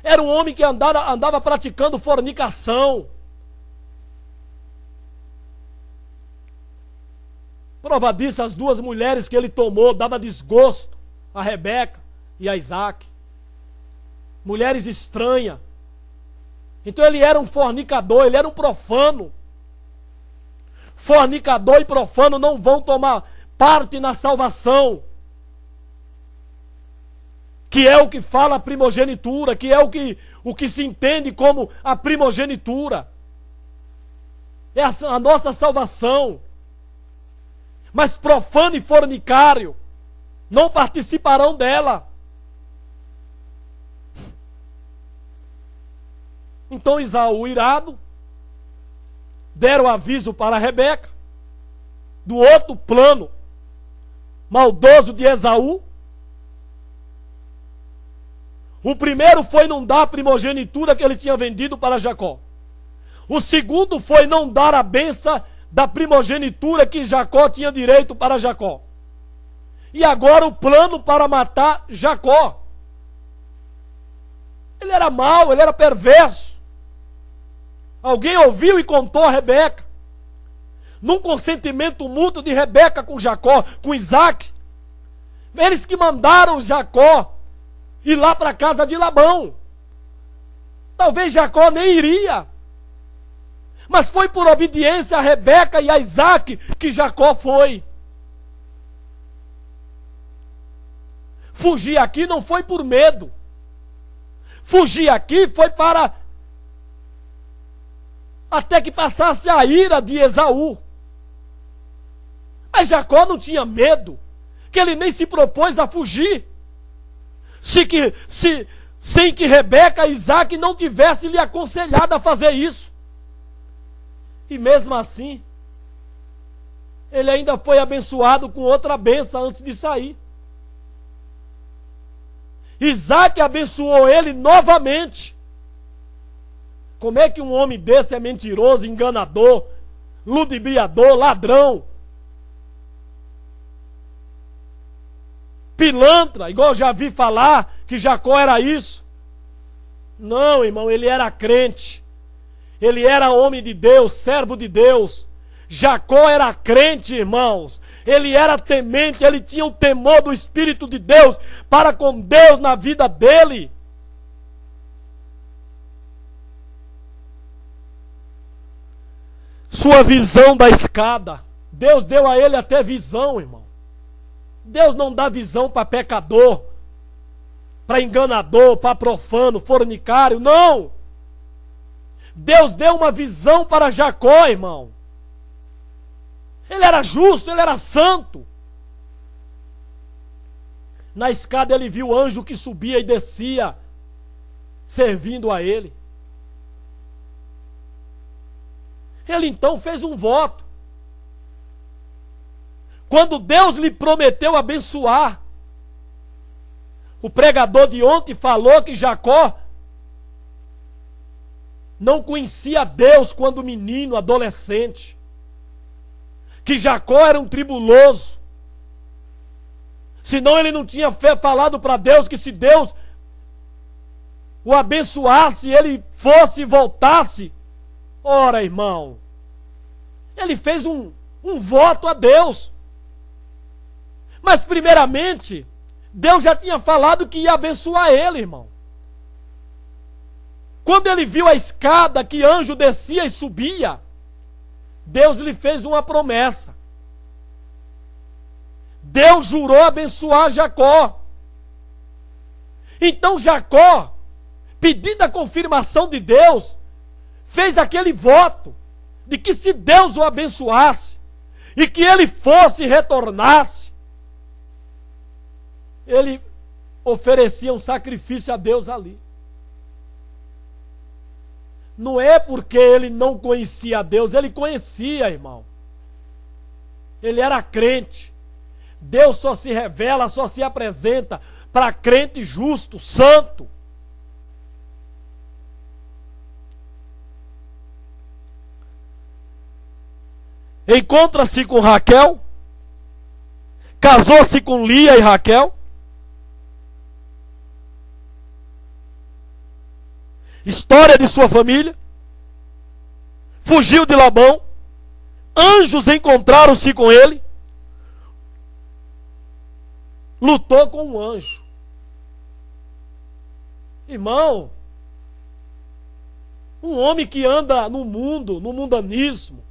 Era um homem que andava praticando fornicação. Prova disso, as duas mulheres que ele tomou, dava desgosto, a Rebeca e a Isaac. Mulheres estranhas. Então ele era um fornicador, ele era um profano. Fornicador e profano não vão tomar parte na salvação. Que é o que fala a primogenitura, que é o que se entende como a primogenitura. É a nossa salvação. Mas profano e fornicário não participarão dela. Então Esaú, irado, deram aviso para Rebeca. do outro plano maldoso de Esaú. O primeiro foi não dar a primogenitura que ele tinha vendido para Jacó. O segundo foi não dar a bênção da primogenitura que Jacó tinha direito para Jacó. E agora o plano para matar Jacó. Ele era mau, ele era perverso. Alguém ouviu e contou a Rebeca. Num consentimento mútuo de Rebeca com Jacó, com Isaac. Eles que mandaram Jacó ir lá para a casa de Labão. Talvez Jacó nem iria. Mas foi por obediência a Rebeca e a Isaac que Jacó foi. Fugir aqui não foi por medo. Fugir aqui foi para até que passasse a ira de Esaú. Mas Jacó não tinha medo, que ele nem se propôs a fugir. Sem que Rebeca e Isaac não tivessem lhe aconselhado a fazer isso. E mesmo assim, ele ainda foi abençoado com outra bênção antes de sair. Isaac abençoou ele novamente. Como é que um homem desse é mentiroso, enganador, ludibriador, ladrão, pilantra, igual eu já vi falar que Jacó era isso? Não, irmão, ele era crente. Ele era homem de Deus, servo de Deus. Jacó era crente, irmãos. Ele era temente, ele tinha o temor do Espírito de Deus para com Deus na vida dele. Sua visão da escada. Deus deu a ele até visão, irmão. Deus não dá visão para pecador, para enganador, para profano, fornicário, não. Deus deu uma visão para Jacó, irmão. Ele era justo, ele era santo. Na escada ele viu o anjo que subia e descia, servindo a ele. Ele então fez um voto. Quando Deus lhe prometeu abençoar, o pregador de ontem falou que Jacó não conhecia Deus quando menino, adolescente. Que Jacó era um tribuloso. Senão ele não tinha falado para Deus que se Deus o abençoasse, ele fosse e voltasse. Ora, irmão, ele fez um voto a Deus. Mas primeiramente, Deus já tinha falado que ia abençoar ele, irmão. Quando ele viu a escada que anjo descia e subia, Deus lhe fez uma promessa. Deus jurou abençoar Jacó. Então Jacó, pedindo a confirmação de Deus, fez aquele voto de que se Deus o abençoasse e que ele fosse e retornasse, ele oferecia um sacrifício a Deus ali. Não é porque ele não conhecia a Deus, ele conhecia, irmão. Ele era crente. Deus só se revela, só se apresenta para crente justo, santo. Encontra-se com Raquel, casou-se com Lia e Raquel. História de sua família. Fugiu de Labão. Anjos encontraram-se com ele. Lutou com um anjo. Irmão, um homem que anda no mundo, no mundanismo,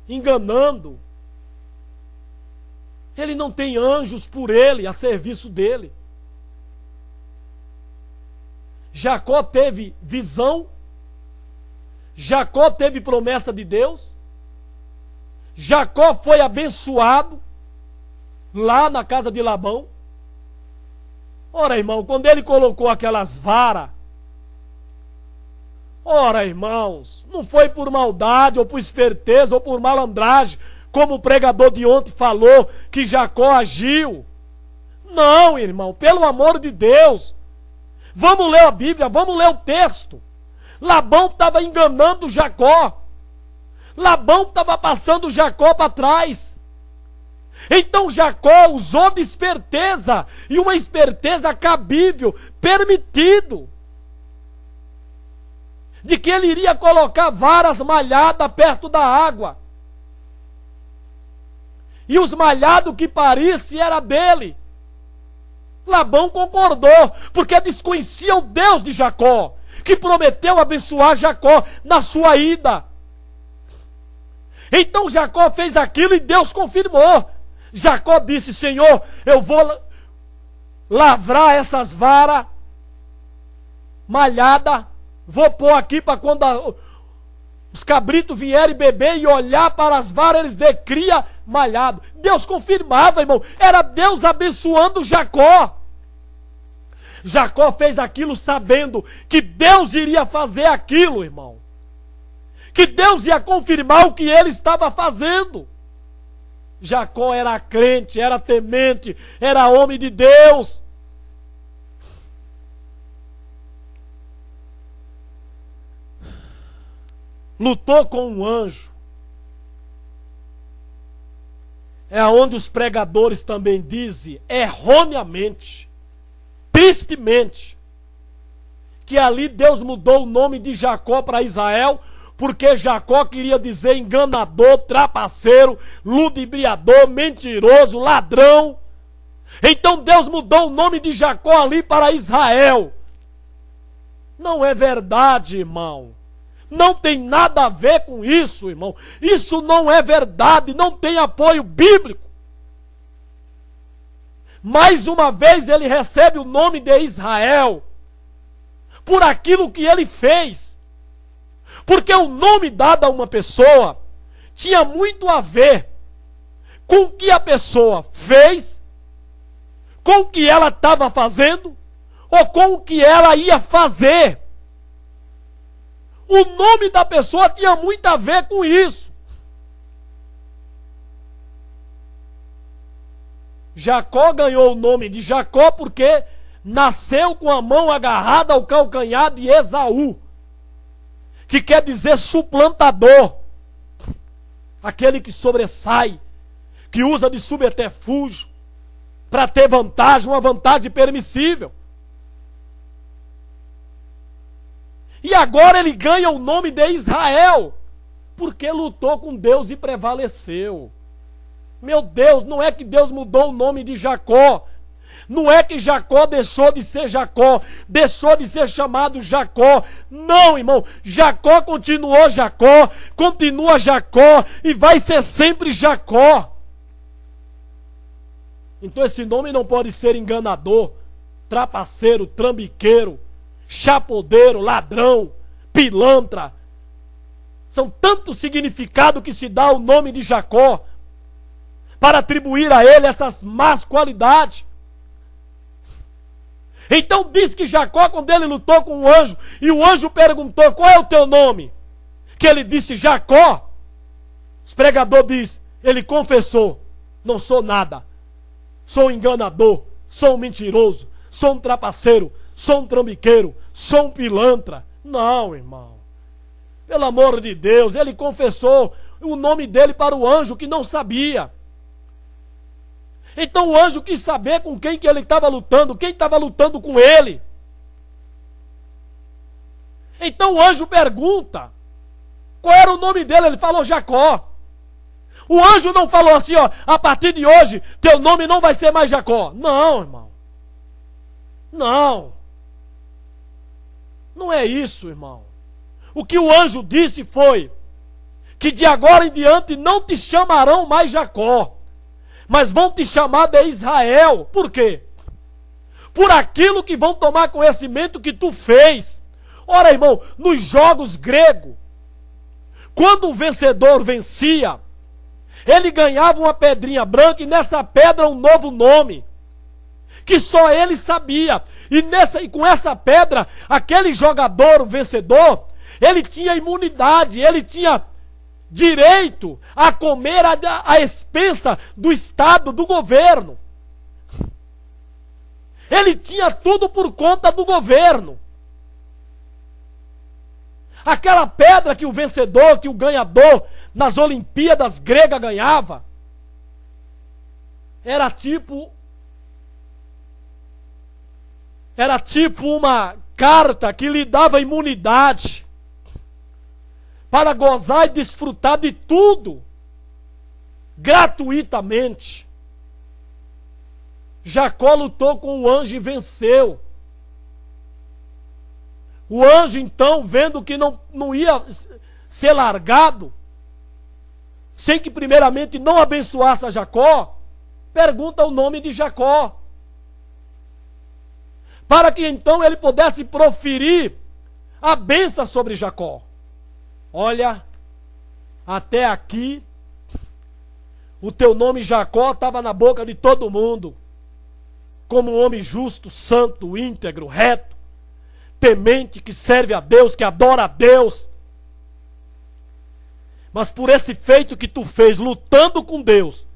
enganando, ele não tem anjos por ele, a serviço dele. Jacó teve visão, Jacó teve promessa de Deus, Jacó foi abençoado lá na casa de Labão. Ora, irmão, quando ele colocou aquelas varas, ora, irmãos, não foi por maldade, ou por esperteza, ou por malandragem, como o pregador de ontem falou, que Jacó agiu. Não, irmão, pelo amor de Deus. Vamos ler a Bíblia, vamos ler o texto. Labão estava enganando Jacó. Labão estava passando Jacó para trás. Então Jacó usou de esperteza, e uma esperteza cabível, permitido, de que ele iria colocar varas malhadas perto da água. E os malhados que parisse era dele. Labão concordou, porque desconhecia o Deus de Jacó, que prometeu abençoar Jacó na sua ida. Então Jacó fez aquilo e Deus confirmou. Jacó disse: Senhor, eu vou lavrar essas varas malhadas, vou pôr aqui para quando os cabritos vierem beber e olhar para as varas, eles dê cria malhado. Deus confirmava, irmão, era Deus abençoando Jacó. Jacó fez aquilo sabendo que Deus iria fazer aquilo, irmão. Que Deus ia confirmar o que ele estava fazendo. Jacó era crente, era temente, era homem de Deus. Lutou com um anjo. É onde os pregadores também dizem, erroneamente, tristemente, que ali Deus mudou o nome de Jacó para Israel, porque Jacó queria dizer enganador, trapaceiro, ludibriador, mentiroso, ladrão. Então Deus mudou o nome de Jacó ali para Israel. Não é verdade, irmão. Não tem nada a ver com isso, irmão. Isso não é verdade, não tem apoio bíblico. Mais uma vez ele recebe o nome de Israel por aquilo que ele fez. Porque o nome dado a uma pessoa tinha muito a ver com o que a pessoa fez, com o que ela estava fazendo, ou com o que ela ia fazer. O nome da pessoa tinha muito a ver com isso. Jacó ganhou o nome de Jacó porque nasceu com a mão agarrada ao calcanhar de Esaú, que quer dizer suplantador, aquele que sobressai, que usa de subterfúgio para ter vantagem, uma vantagem permissível. E agora ele ganha o nome de Israel, porque lutou com Deus e prevaleceu. Meu Deus, não é que Deus mudou o nome de Jacó. Não é que Jacó deixou de ser Jacó, deixou de ser chamado Jacó. Não, irmão, Jacó continuou Jacó, continua Jacó e vai ser sempre Jacó. Então esse nome não pode ser enganador, trapaceiro, trambiqueiro, chapodeiro, ladrão, pilantra. São tantos significados que se dá ao nome de Jacó para atribuir a ele essas más qualidades. Então diz que Jacó, quando ele lutou com o anjo, e o anjo perguntou: qual é o teu nome? Que ele disse Jacó. O pregador diz, ele confessou: não sou nada, sou um enganador, sou um mentiroso, sou um trapaceiro, sou um trambiqueiro, sou um pilantra. Não, irmão, pelo amor de Deus, ele confessou o nome dele para o anjo que não sabia. Então o anjo quis saber com quem que ele estava lutando, quem estava lutando com ele. Então o anjo pergunta qual era o nome dele, ele falou Jacó. O anjo não falou assim, ó, a partir de hoje teu nome não vai ser mais Jacó. Não, irmão. Não. Não é isso, irmão. O que o anjo disse foi que de agora em diante não te chamarão mais Jacó, mas vão te chamar de Israel. Por quê? Por aquilo que vão tomar conhecimento que tu fez. Ora, irmão, nos jogos gregos, quando o vencedor vencia, ele ganhava uma pedrinha branca e nessa pedra um novo nome, que só ele sabia. E com essa pedra, aquele jogador, o vencedor, ele tinha imunidade, ele tinha direito a comer à expensa do Estado, do governo. Ele tinha tudo por conta do governo. Aquela pedra que o vencedor, que o ganhador nas Olimpíadas gregas ganhava, era tipo uma carta que lhe dava imunidade para gozar e desfrutar de tudo gratuitamente. Jacó lutou com o anjo e venceu. O anjo, então, vendo que não ia ser largado, sem que primeiramente não abençoasse a Jacó, pergunta o nome de Jacó, para que então ele pudesse proferir a bênção sobre Jacó. Olha, até aqui, o teu nome Jacó estava na boca de todo mundo, como um homem justo, santo, íntegro, reto, temente, que serve a Deus, que adora a Deus. Mas por esse feito que tu fez, lutando com Deus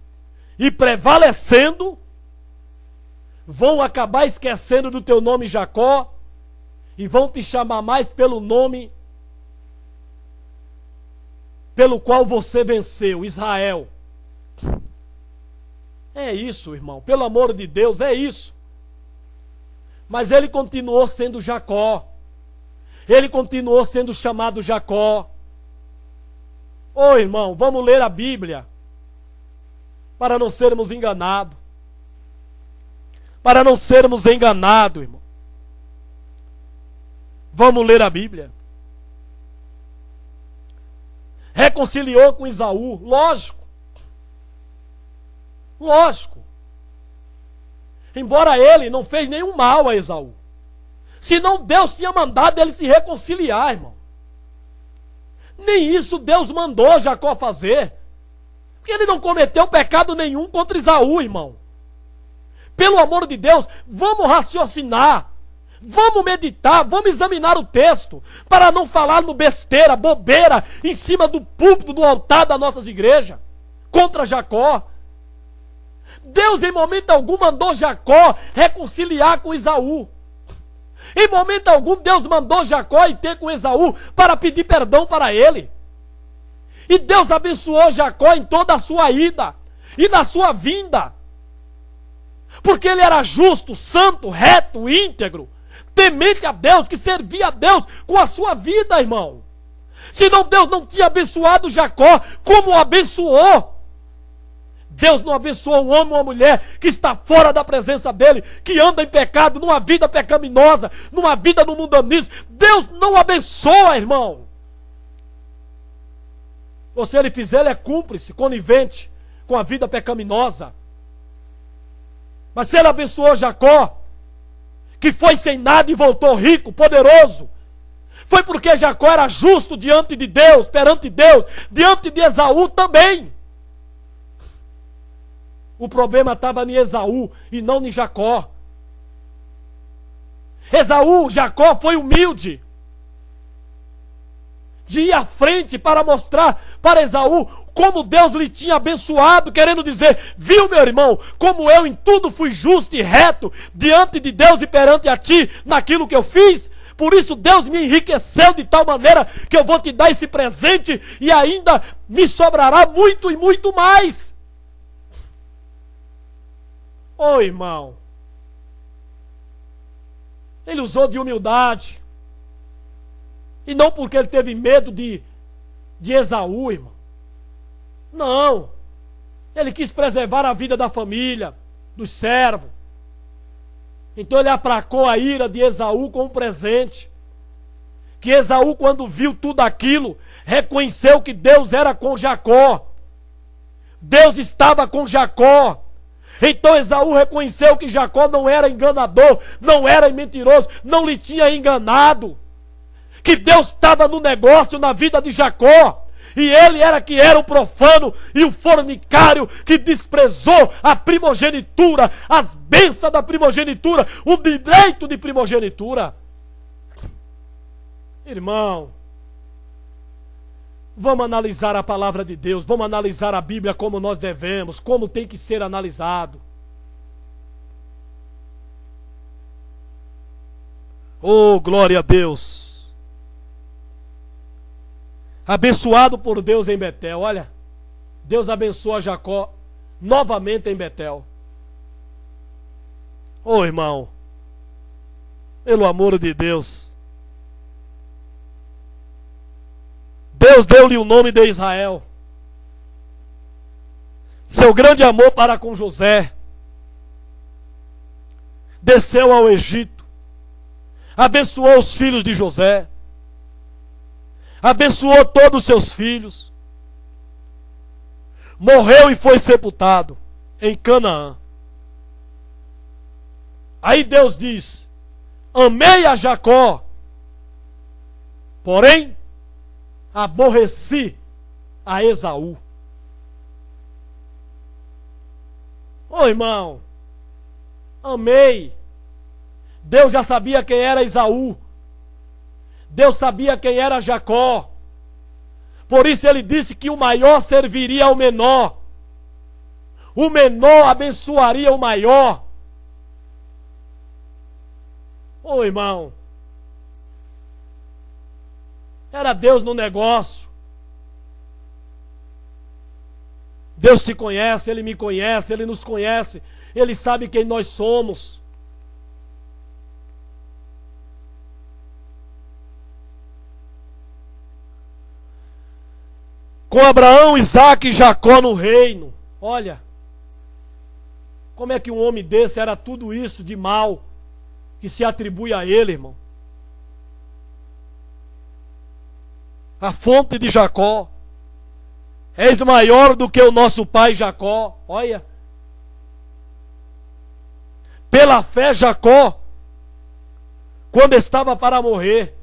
e prevalecendo, vão acabar esquecendo do teu nome Jacó e vão te chamar mais pelo nome pelo qual você venceu, Israel. É isso, irmão, pelo amor de Deus, é isso. Mas ele continuou sendo Jacó. Ele continuou sendo chamado Jacó. Ô irmão, vamos ler a Bíblia para não sermos enganados. Para não sermos enganados, irmão. Vamos ler a Bíblia. Reconciliou com Esaú, lógico. Lógico. Embora ele não fez nenhum mal a Esaú. Senão Deus tinha mandado ele se reconciliar, irmão. Nem isso Deus mandou Jacó fazer. Porque ele não cometeu pecado nenhum contra Esaú, irmão. Pelo amor de Deus, vamos raciocinar. Vamos meditar, vamos examinar o texto. Para não falar no besteira, bobeira, em cima do púlpito, do altar das nossas igrejas. Contra Jacó. Deus em momento algum mandou Jacó reconciliar com Esaú. Em momento algum Deus mandou Jacó ir ter com Esaú para pedir perdão para ele. E Deus abençoou Jacó em toda a sua ida e na sua vinda. Porque ele era justo, santo, reto, íntegro, temente a Deus, que servia a Deus com a sua vida, irmão. Senão Deus não tinha abençoado Jacó como o abençoou. Deus não abençoa um homem ou uma mulher que está fora da presença dele, que anda em pecado, numa vida pecaminosa, numa vida no mundanismo. Deus não abençoa, irmão. Ou se ele fizer, ele é cúmplice, conivente com a vida pecaminosa. Mas se ele abençoou Jacó, que foi sem nada e voltou rico, poderoso, foi porque Jacó era justo diante de Deus, perante Deus, diante de Esaú também. O problema estava em Esaú e não em Jacó. Jacó foi humilde de ir à frente para mostrar para Esaú como Deus lhe tinha abençoado, querendo dizer, viu meu irmão, como eu em tudo fui justo e reto diante de Deus e perante a ti naquilo que eu fiz. Por isso Deus me enriqueceu de tal maneira que eu vou te dar esse presente e ainda me sobrará muito e muito mais. Ô irmão, ele usou de humildade, e não porque ele teve medo de Esaú, irmão. Não, ele quis preservar a vida da família, dos servos. Então ele aplacou a ira de Esaú com um presente. Que Esaú, quando viu tudo aquilo, reconheceu que Deus era com Jacó. Deus estava com Jacó. Então Esaú reconheceu que Jacó não era enganador, não era mentiroso, não lhe tinha enganado. Que Deus estava no negócio, na vida de Jacó. E ele era que era o profano e o fornicário que desprezou a primogenitura, as bênçãos da primogenitura, o direito de primogenitura. Irmão, Vamos analisar a palavra de Deus, vamos analisar a Bíblia como nós devemos, como tem que ser analisado. Oh, glória a Deus! Abençoado por Deus em Betel. Olha, Deus abençoa Jacó novamente em Betel. Oh, irmão, pelo amor de Deus, Deus deu-lhe o nome de Israel. Seu grande amor para com José. Desceu ao Egito. Abençoou os filhos de José. Abençoou todos os seus filhos. Morreu e foi sepultado em Canaã. Aí Deus diz: amei a Jacó, porém aborreci a Esaú. Ô irmão, amei. Deus já sabia quem era Esaú. Deus sabia quem era Jacó. Por isso ele disse que o maior serviria ao menor. O menor abençoaria o maior. Ô irmão, era Deus no negócio. Deus te conhece, Ele me conhece, Ele nos conhece. Ele sabe quem nós somos. Com Abraão, Isaque e Jacó no reino. Olha, como é que um homem desse era tudo isso de mal que se atribui a ele, irmão? A fonte de Jacó. És maior do que o nosso pai Jacó. Olha. Pela fé, Jacó, quando estava para morrer,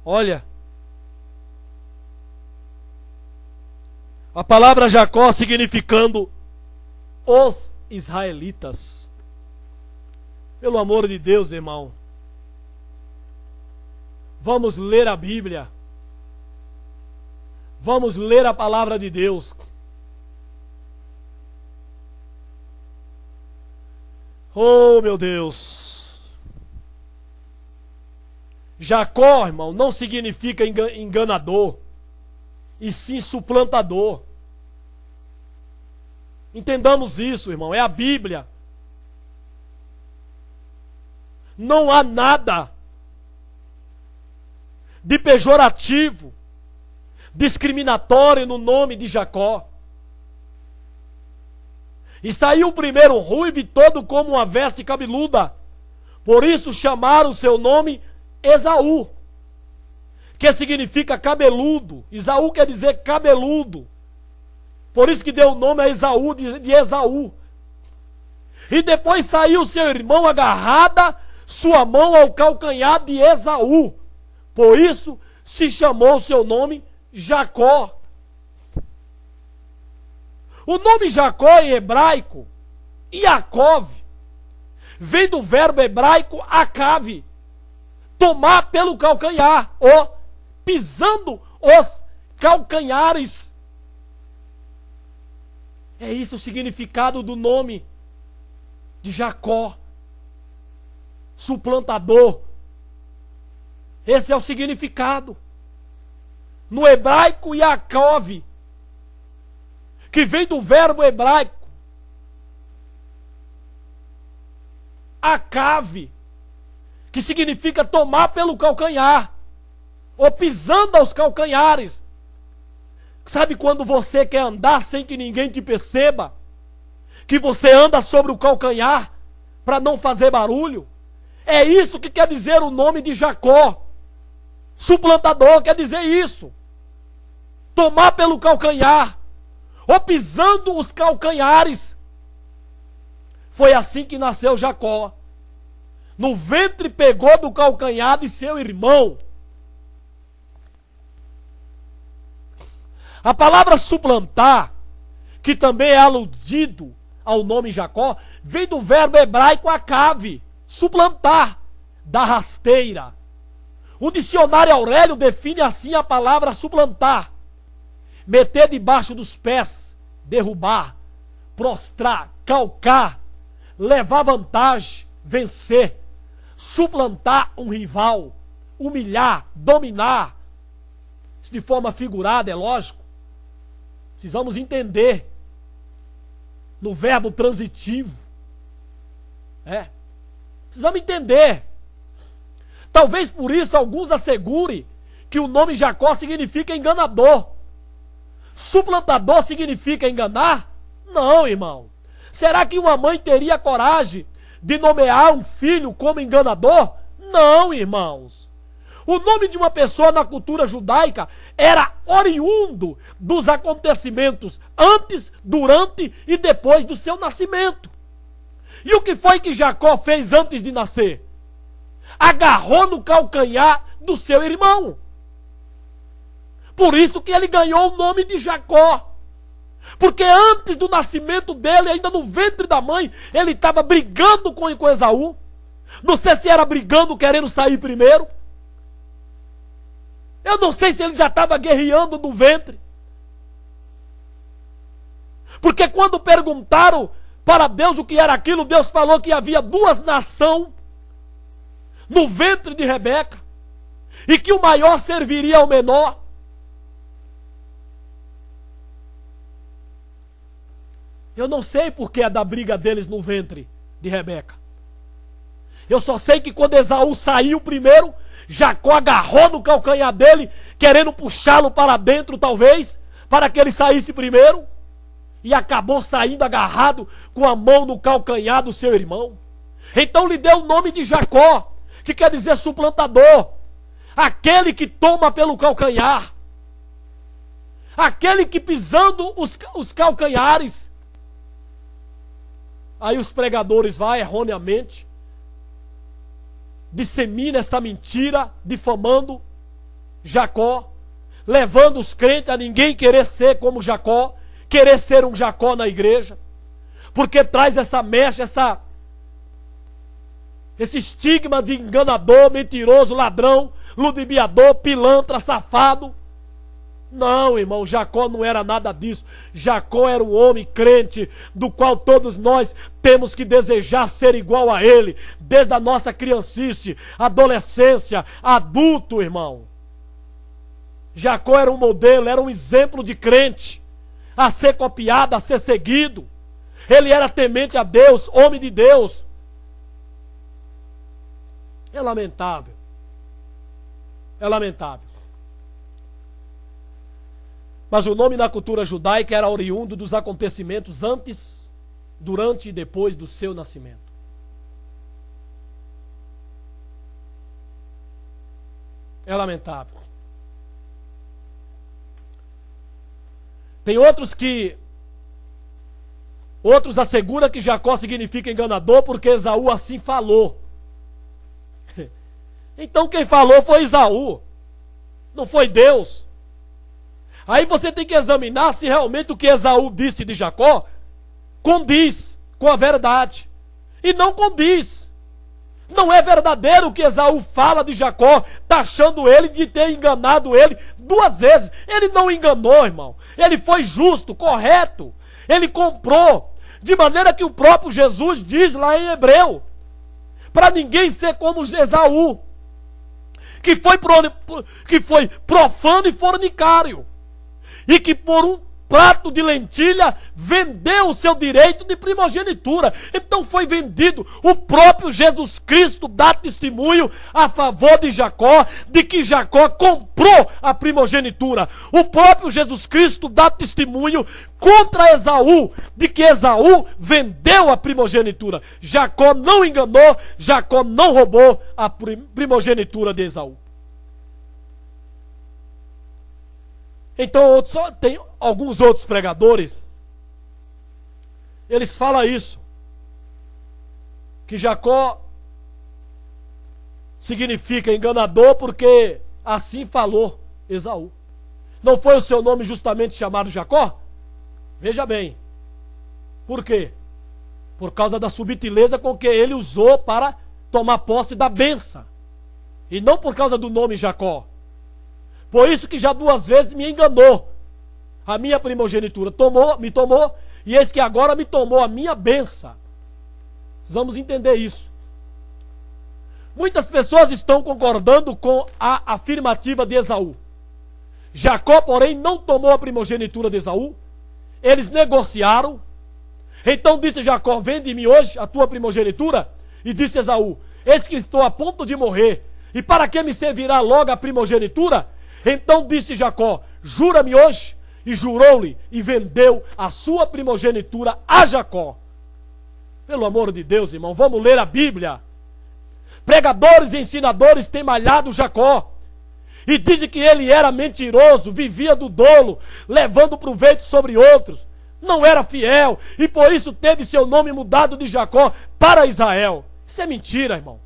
olha, a palavra Jacó significando os israelitas. Pelo amor de Deus, irmão, vamos ler a Bíblia. Vamos ler a palavra de Deus. Oh, meu Deus. Jacó, irmão, não significa enganador, e sim suplantador. Entendamos isso, irmão, é a Bíblia. Não há nada de pejorativo, discriminatório no nome de Jacó. E saiu o primeiro ruivo e todo como uma veste cabeluda. Por isso chamaram o seu nome Esaú, que significa cabeludo. Esaú quer dizer cabeludo. Por isso que deu o nome a Esaú de Esaú. E depois saiu seu irmão agarrada sua mão ao calcanhar de Esaú. Por isso se chamou seu nome Jacó. O nome Jacó em hebraico, Yaakov, vem do verbo hebraico akave, tomar pelo calcanhar, ou pisando os calcanhares. É isso o significado do nome de Jacó, suplantador. Esse é o significado. No hebraico, Yaakov, que vem do verbo hebraico akave, que significa tomar pelo calcanhar, ou pisando aos calcanhares. Sabe quando você quer andar sem que ninguém te perceba? Que você anda sobre o calcanhar para não fazer barulho? É isso que quer dizer o nome de Jacó. Suplantador quer dizer isso. Tomar pelo calcanhar, ou pisando os calcanhares. Foi assim que nasceu Jacó. No ventre pegou do calcanhar de seu irmão. A palavra suplantar, que também é aludido ao nome Jacó, vem do verbo hebraico akave, suplantar, da rasteira. O dicionário Aurélio define assim a palavra suplantar: meter debaixo dos pés, derrubar, prostrar, calcar, levar vantagem, vencer, suplantar um rival, humilhar, dominar. Isso de forma figurada, é lógico. Precisamos entender no verbo transitivo. Precisamos entender. Talvez por isso alguns assegurem que o nome Jacó significa enganador. Suplantador significa enganar? Não, irmão. Será que uma mãe teria coragem de nomear um filho como enganador? Não, irmãos. O nome de uma pessoa na cultura judaica era oriundo dos acontecimentos antes, durante e depois do seu nascimento. E o que foi que Jacó fez antes de nascer? Agarrou no calcanhar do seu irmão. Por isso que ele ganhou o nome de Jacó. Porque antes do nascimento dele, ainda no ventre da mãe, ele estava brigando com Esaú. Não sei se era brigando, querendo sair primeiro. Eu não sei se ele já estava guerreando no ventre. Porque quando perguntaram para Deus o que era aquilo, Deus falou que havia duas nações no ventre de Rebeca, e que o maior serviria ao menor. Eu não sei porque é da briga deles no ventre de Rebeca. Eu só sei que quando Esaú saiu primeiro, Jacó agarrou no calcanhar dele, querendo puxá-lo para dentro, talvez, para que ele saísse primeiro, e acabou saindo agarrado com a mão no calcanhar do seu irmão. Então lhe deu o nome de Jacó, que quer dizer suplantador, aquele que toma pelo calcanhar, aquele que pisando os calcanhares. Aí os pregadores vão erroneamente, dissemina essa mentira, difamando Jacó, levando os crentes a ninguém querer ser como Jacó, querer ser um Jacó na igreja, porque traz essa mecha, esse estigma de enganador, mentiroso, ladrão, ludibriador, pilantra, safado. Não, irmão, Jacó não era nada disso. Jacó era um homem crente, do qual todos nós temos que desejar ser igual a ele, desde a nossa criancice, adolescência, adulto, irmão. Jacó era um modelo, era um exemplo de crente, a ser copiado, a ser seguido. Ele era temente a Deus, homem de Deus. É lamentável. É lamentável. Mas o nome na cultura judaica era oriundo dos acontecimentos antes, durante e depois do seu nascimento. É lamentável. Tem outros asseguram que Jacó significa enganador porque Esaú assim falou. Então quem falou foi Esaú, não foi Deus. Aí você tem que examinar se realmente o que Esaú disse de Jacó condiz com a verdade. E não condiz. Não é verdadeiro o que Esaú fala de Jacó, taxando ele de ter enganado ele 2 vezes. Ele não enganou, irmão. Ele foi justo, correto. Ele comprou. De maneira que o próprio Jesus diz lá em Hebreu, para ninguém ser como Esaú, que foi profano e fornicário, e que por um prato de lentilha vendeu o seu direito de primogenitura. Então foi vendido. O próprio Jesus Cristo dá testemunho a favor de Jacó, de que Jacó comprou a primogenitura. O próprio Jesus Cristo dá testemunho contra Esaú, de que Esaú vendeu a primogenitura. Jacó não enganou, Jacó não roubou a primogenitura de Esaú. Então tem alguns outros pregadores, eles falam isso, que Jacó significa enganador porque assim falou Esaú. Não foi o seu nome justamente chamado Jacó? Veja bem. Por quê? Por causa da subtileza com que ele usou para tomar posse da bênção. E não por causa do nome Jacó. Por isso que já 2 vezes me enganou. A minha primogenitura me tomou, e eis que agora me tomou a minha bênção. Vamos entender isso. Muitas pessoas estão concordando com a afirmativa de Esaú. Jacó, porém, não tomou a primogenitura de Esaú. Eles negociaram. Então disse Jacó: vende-me hoje a tua primogenitura. E disse Esaú: eis que estou a ponto de morrer, e para que me servirá logo a primogenitura? Então disse Jacó: jura-me hoje. E jurou-lhe, e vendeu a sua primogenitura a Jacó. Pelo amor de Deus, irmão, vamos ler a Bíblia. Pregadores e ensinadores têm malhado Jacó. E dizem que ele era mentiroso, vivia do dolo, levando proveito sobre outros. Não era fiel, e por isso teve seu nome mudado de Jacó para Israel. Isso é mentira, irmão.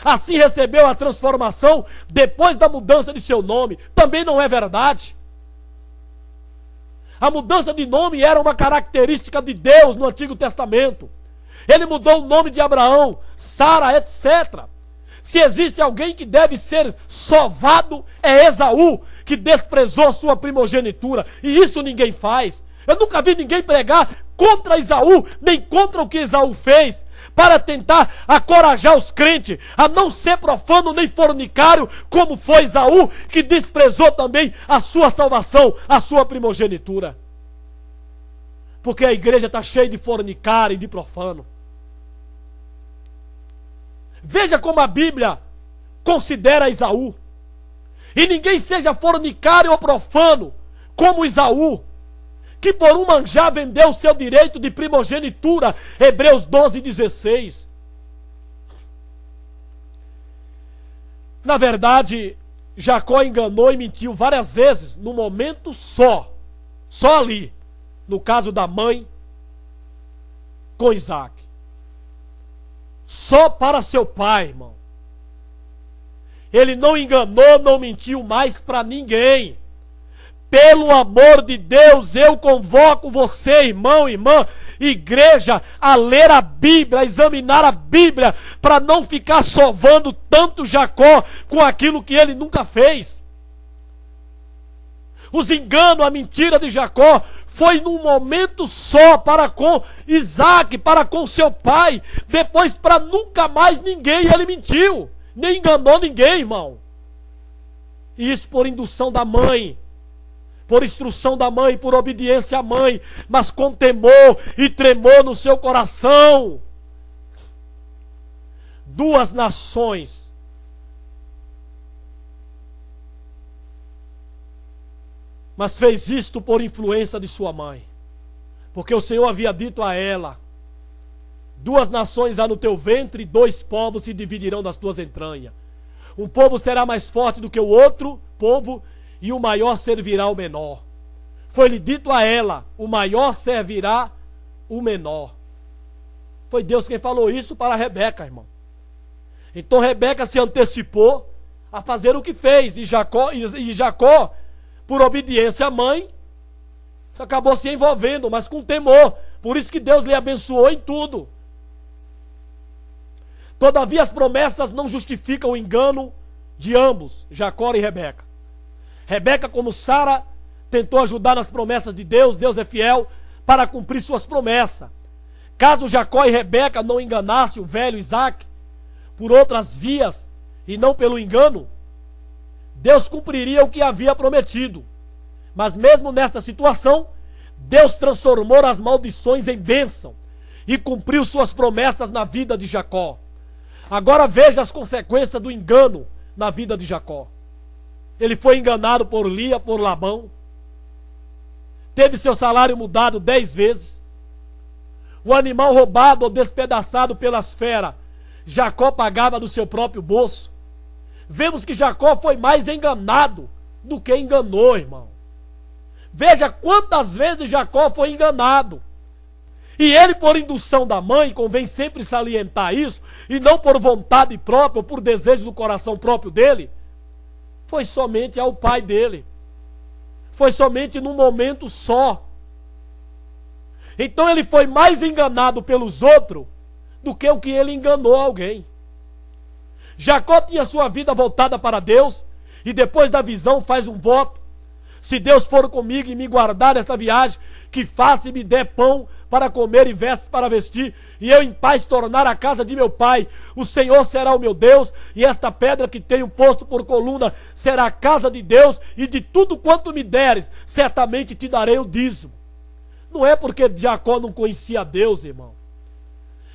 Assim recebeu a transformação depois da mudança de seu nome. Também não é verdade. A mudança de nome era uma característica de Deus no Antigo Testamento. Ele mudou o nome de Abraão, Sara, etc. Se existe alguém que deve ser sovado, é Esaú, que desprezou sua primogenitura. E isso ninguém faz. Eu nunca vi ninguém pregar contra Esaú, nem contra o que Esaú fez, para tentar encorajar os crentes a não ser profano nem fornicário, como foi Esaú, que desprezou também a sua salvação, a sua primogenitura. Porque a igreja está cheia de fornicário e de profano. Veja como a Bíblia considera Esaú. E ninguém seja fornicário ou profano como Esaú, que por um manjar vendeu o seu direito de primogenitura. Hebreus 12:16. Na verdade, Jacó enganou e mentiu várias vezes, num momento só ali, no caso da mãe com Isaac. Só para seu pai, irmão. Ele não enganou, não mentiu mais para ninguém. Pelo amor de Deus, eu convoco você, irmão, irmã, igreja, a ler a Bíblia, a examinar a Bíblia, para não ficar sovando tanto Jacó com aquilo que ele nunca fez. Os enganos, a mentira de Jacó foi num momento só para com Isaac, para com seu pai. Depois para nunca mais ninguém ele mentiu, nem enganou ninguém, irmão. Isso por indução da mãe, por instrução da mãe, por obediência à mãe, mas com temor e tremor no seu coração. 2 nações mas fez isto por influência de sua mãe, porque o Senhor havia dito a ela: 2 nações há no teu ventre, e 2 povos se dividirão das tuas entranhas. Um povo será mais forte do que o outro povo, e o maior servirá ao menor. Foi-lhe dito a ela: o maior servirá o menor. Foi Deus quem falou isso para Rebeca, irmão. Então Rebeca se antecipou a fazer o que fez, e Jacó, por obediência à mãe, acabou se envolvendo, mas com temor. Por isso que Deus lhe abençoou em tudo. Todavia as promessas não justificam o engano de ambos, Jacó e Rebeca. Rebeca, como Sara, tentou ajudar nas promessas de Deus. Deus é fiel para cumprir suas promessas. Caso Jacó e Rebeca não enganassem o velho Isaac por outras vias e não pelo engano, Deus cumpriria o que havia prometido. Mas mesmo nesta situação, Deus transformou as maldições em bênção e cumpriu suas promessas na vida de Jacó. Agora veja as consequências do engano na vida de Jacó. Ele foi enganado por Lia, por Labão. Teve seu salário mudado 10 vezes. O animal roubado ou despedaçado pelas feras, Jacó pagava do seu próprio bolso. Vemos que Jacó foi mais enganado do que enganou, irmão. Veja quantas vezes Jacó foi enganado. E ele, por indução da mãe, convém sempre salientar isso, e não por vontade própria, ou por desejo do coração próprio dele, foi somente ao pai dele. Foi somente num momento só. Então ele foi mais enganado pelos outros do que o que ele enganou alguém. Jacó tinha sua vida voltada para Deus, e depois da visão faz um voto: se Deus for comigo e me guardar nesta viagem, que faça e me dê pão para comer e vestes para vestir, e eu em paz tornar a casa de meu pai. O Senhor será o meu Deus, e esta pedra que tenho posto por coluna será a casa de Deus, e de tudo quanto me deres, certamente te darei o dízimo. Não é porque Jacó não conhecia Deus, irmão.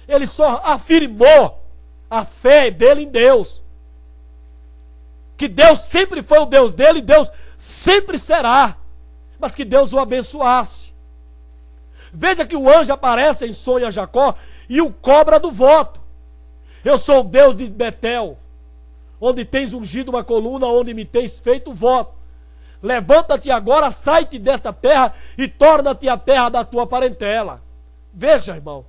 Ele só afirmou a fé dele em Deus. Que Deus sempre foi o Deus dele, e Deus sempre será. Mas que Deus o abençoasse. Veja que o anjo aparece em sonho a Jacó e o cobra do voto. Eu sou o Deus de Betel, onde tens ungido uma coluna, onde me tens feito voto. Levanta-te agora, sai-te desta terra e torna-te a terra da tua parentela. Veja, irmão,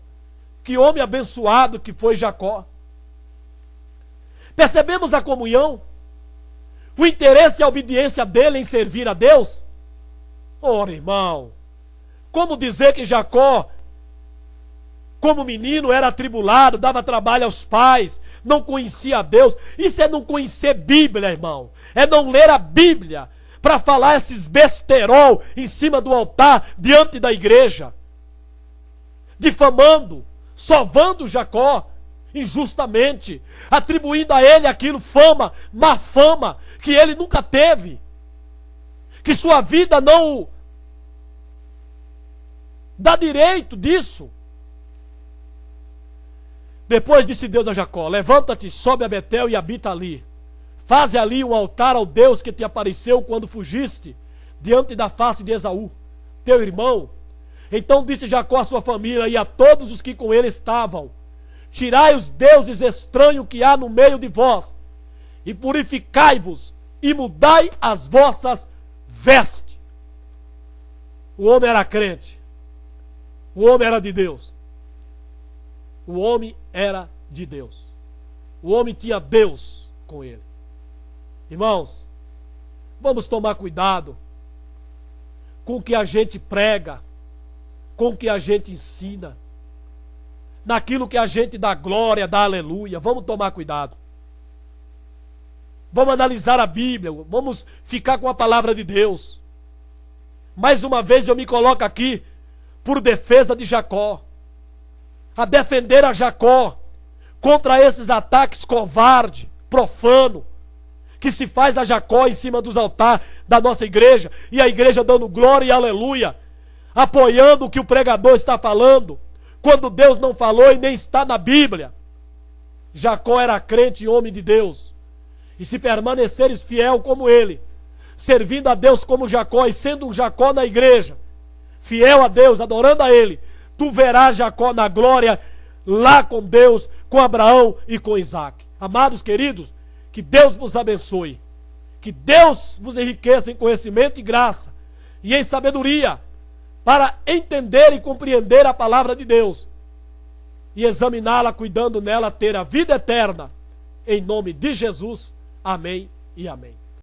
que homem abençoado que foi Jacó. Percebemos a comunhão? O interesse e a obediência dele em servir a Deus? Ora, irmão, como dizer que Jacó, como menino, era atribulado, dava trabalho aos pais, não conhecia a Deus? Isso é não conhecer Bíblia, irmão. É não ler a Bíblia para falar esses besterol em cima do altar, diante da igreja, difamando, sovando Jacó injustamente, atribuindo a ele aquilo, fama, má fama, que ele nunca teve, que sua vida não dá direito disso. Depois disse Deus a Jacó: levanta-te, sobe a Betel e habita ali. Faze ali um altar ao Deus que te apareceu quando fugiste diante da face de Esaú, teu irmão. Então disse Jacó à sua família e a todos os que com ele estavam: tirai os deuses estranhos que há no meio de vós, e purificai-vos, e mudai as vossas vestes. O homem era crente. O homem era de Deus. O homem era de Deus. O homem tinha Deus com ele. Irmãos, vamos tomar cuidado com o que a gente prega, com o que a gente ensina, naquilo que a gente dá glória, dá aleluia. Vamos tomar cuidado. Vamos analisar a Bíblia, vamos ficar com a palavra de Deus. Mais uma vez eu me coloco aqui por defesa de Jacó, a defender a Jacó contra esses ataques covardes, profanos, que se faz a Jacó em cima dos altares da nossa igreja, e a igreja dando glória e aleluia, apoiando o que o pregador está falando, quando Deus não falou e nem está na Bíblia. Jacó era crente e homem de Deus, e se permaneceres fiel como ele, servindo a Deus como Jacó, e sendo um Jacó na igreja, fiel a Deus, adorando a ele, tu verás Jacó na glória, lá com Deus, com Abraão e com Isaac. Amados queridos, que Deus vos abençoe, que Deus vos enriqueça em conhecimento e graça, e em sabedoria, para entender e compreender a palavra de Deus, e examiná-la, cuidando nela, ter a vida eterna, em nome de Jesus. Amém e amém.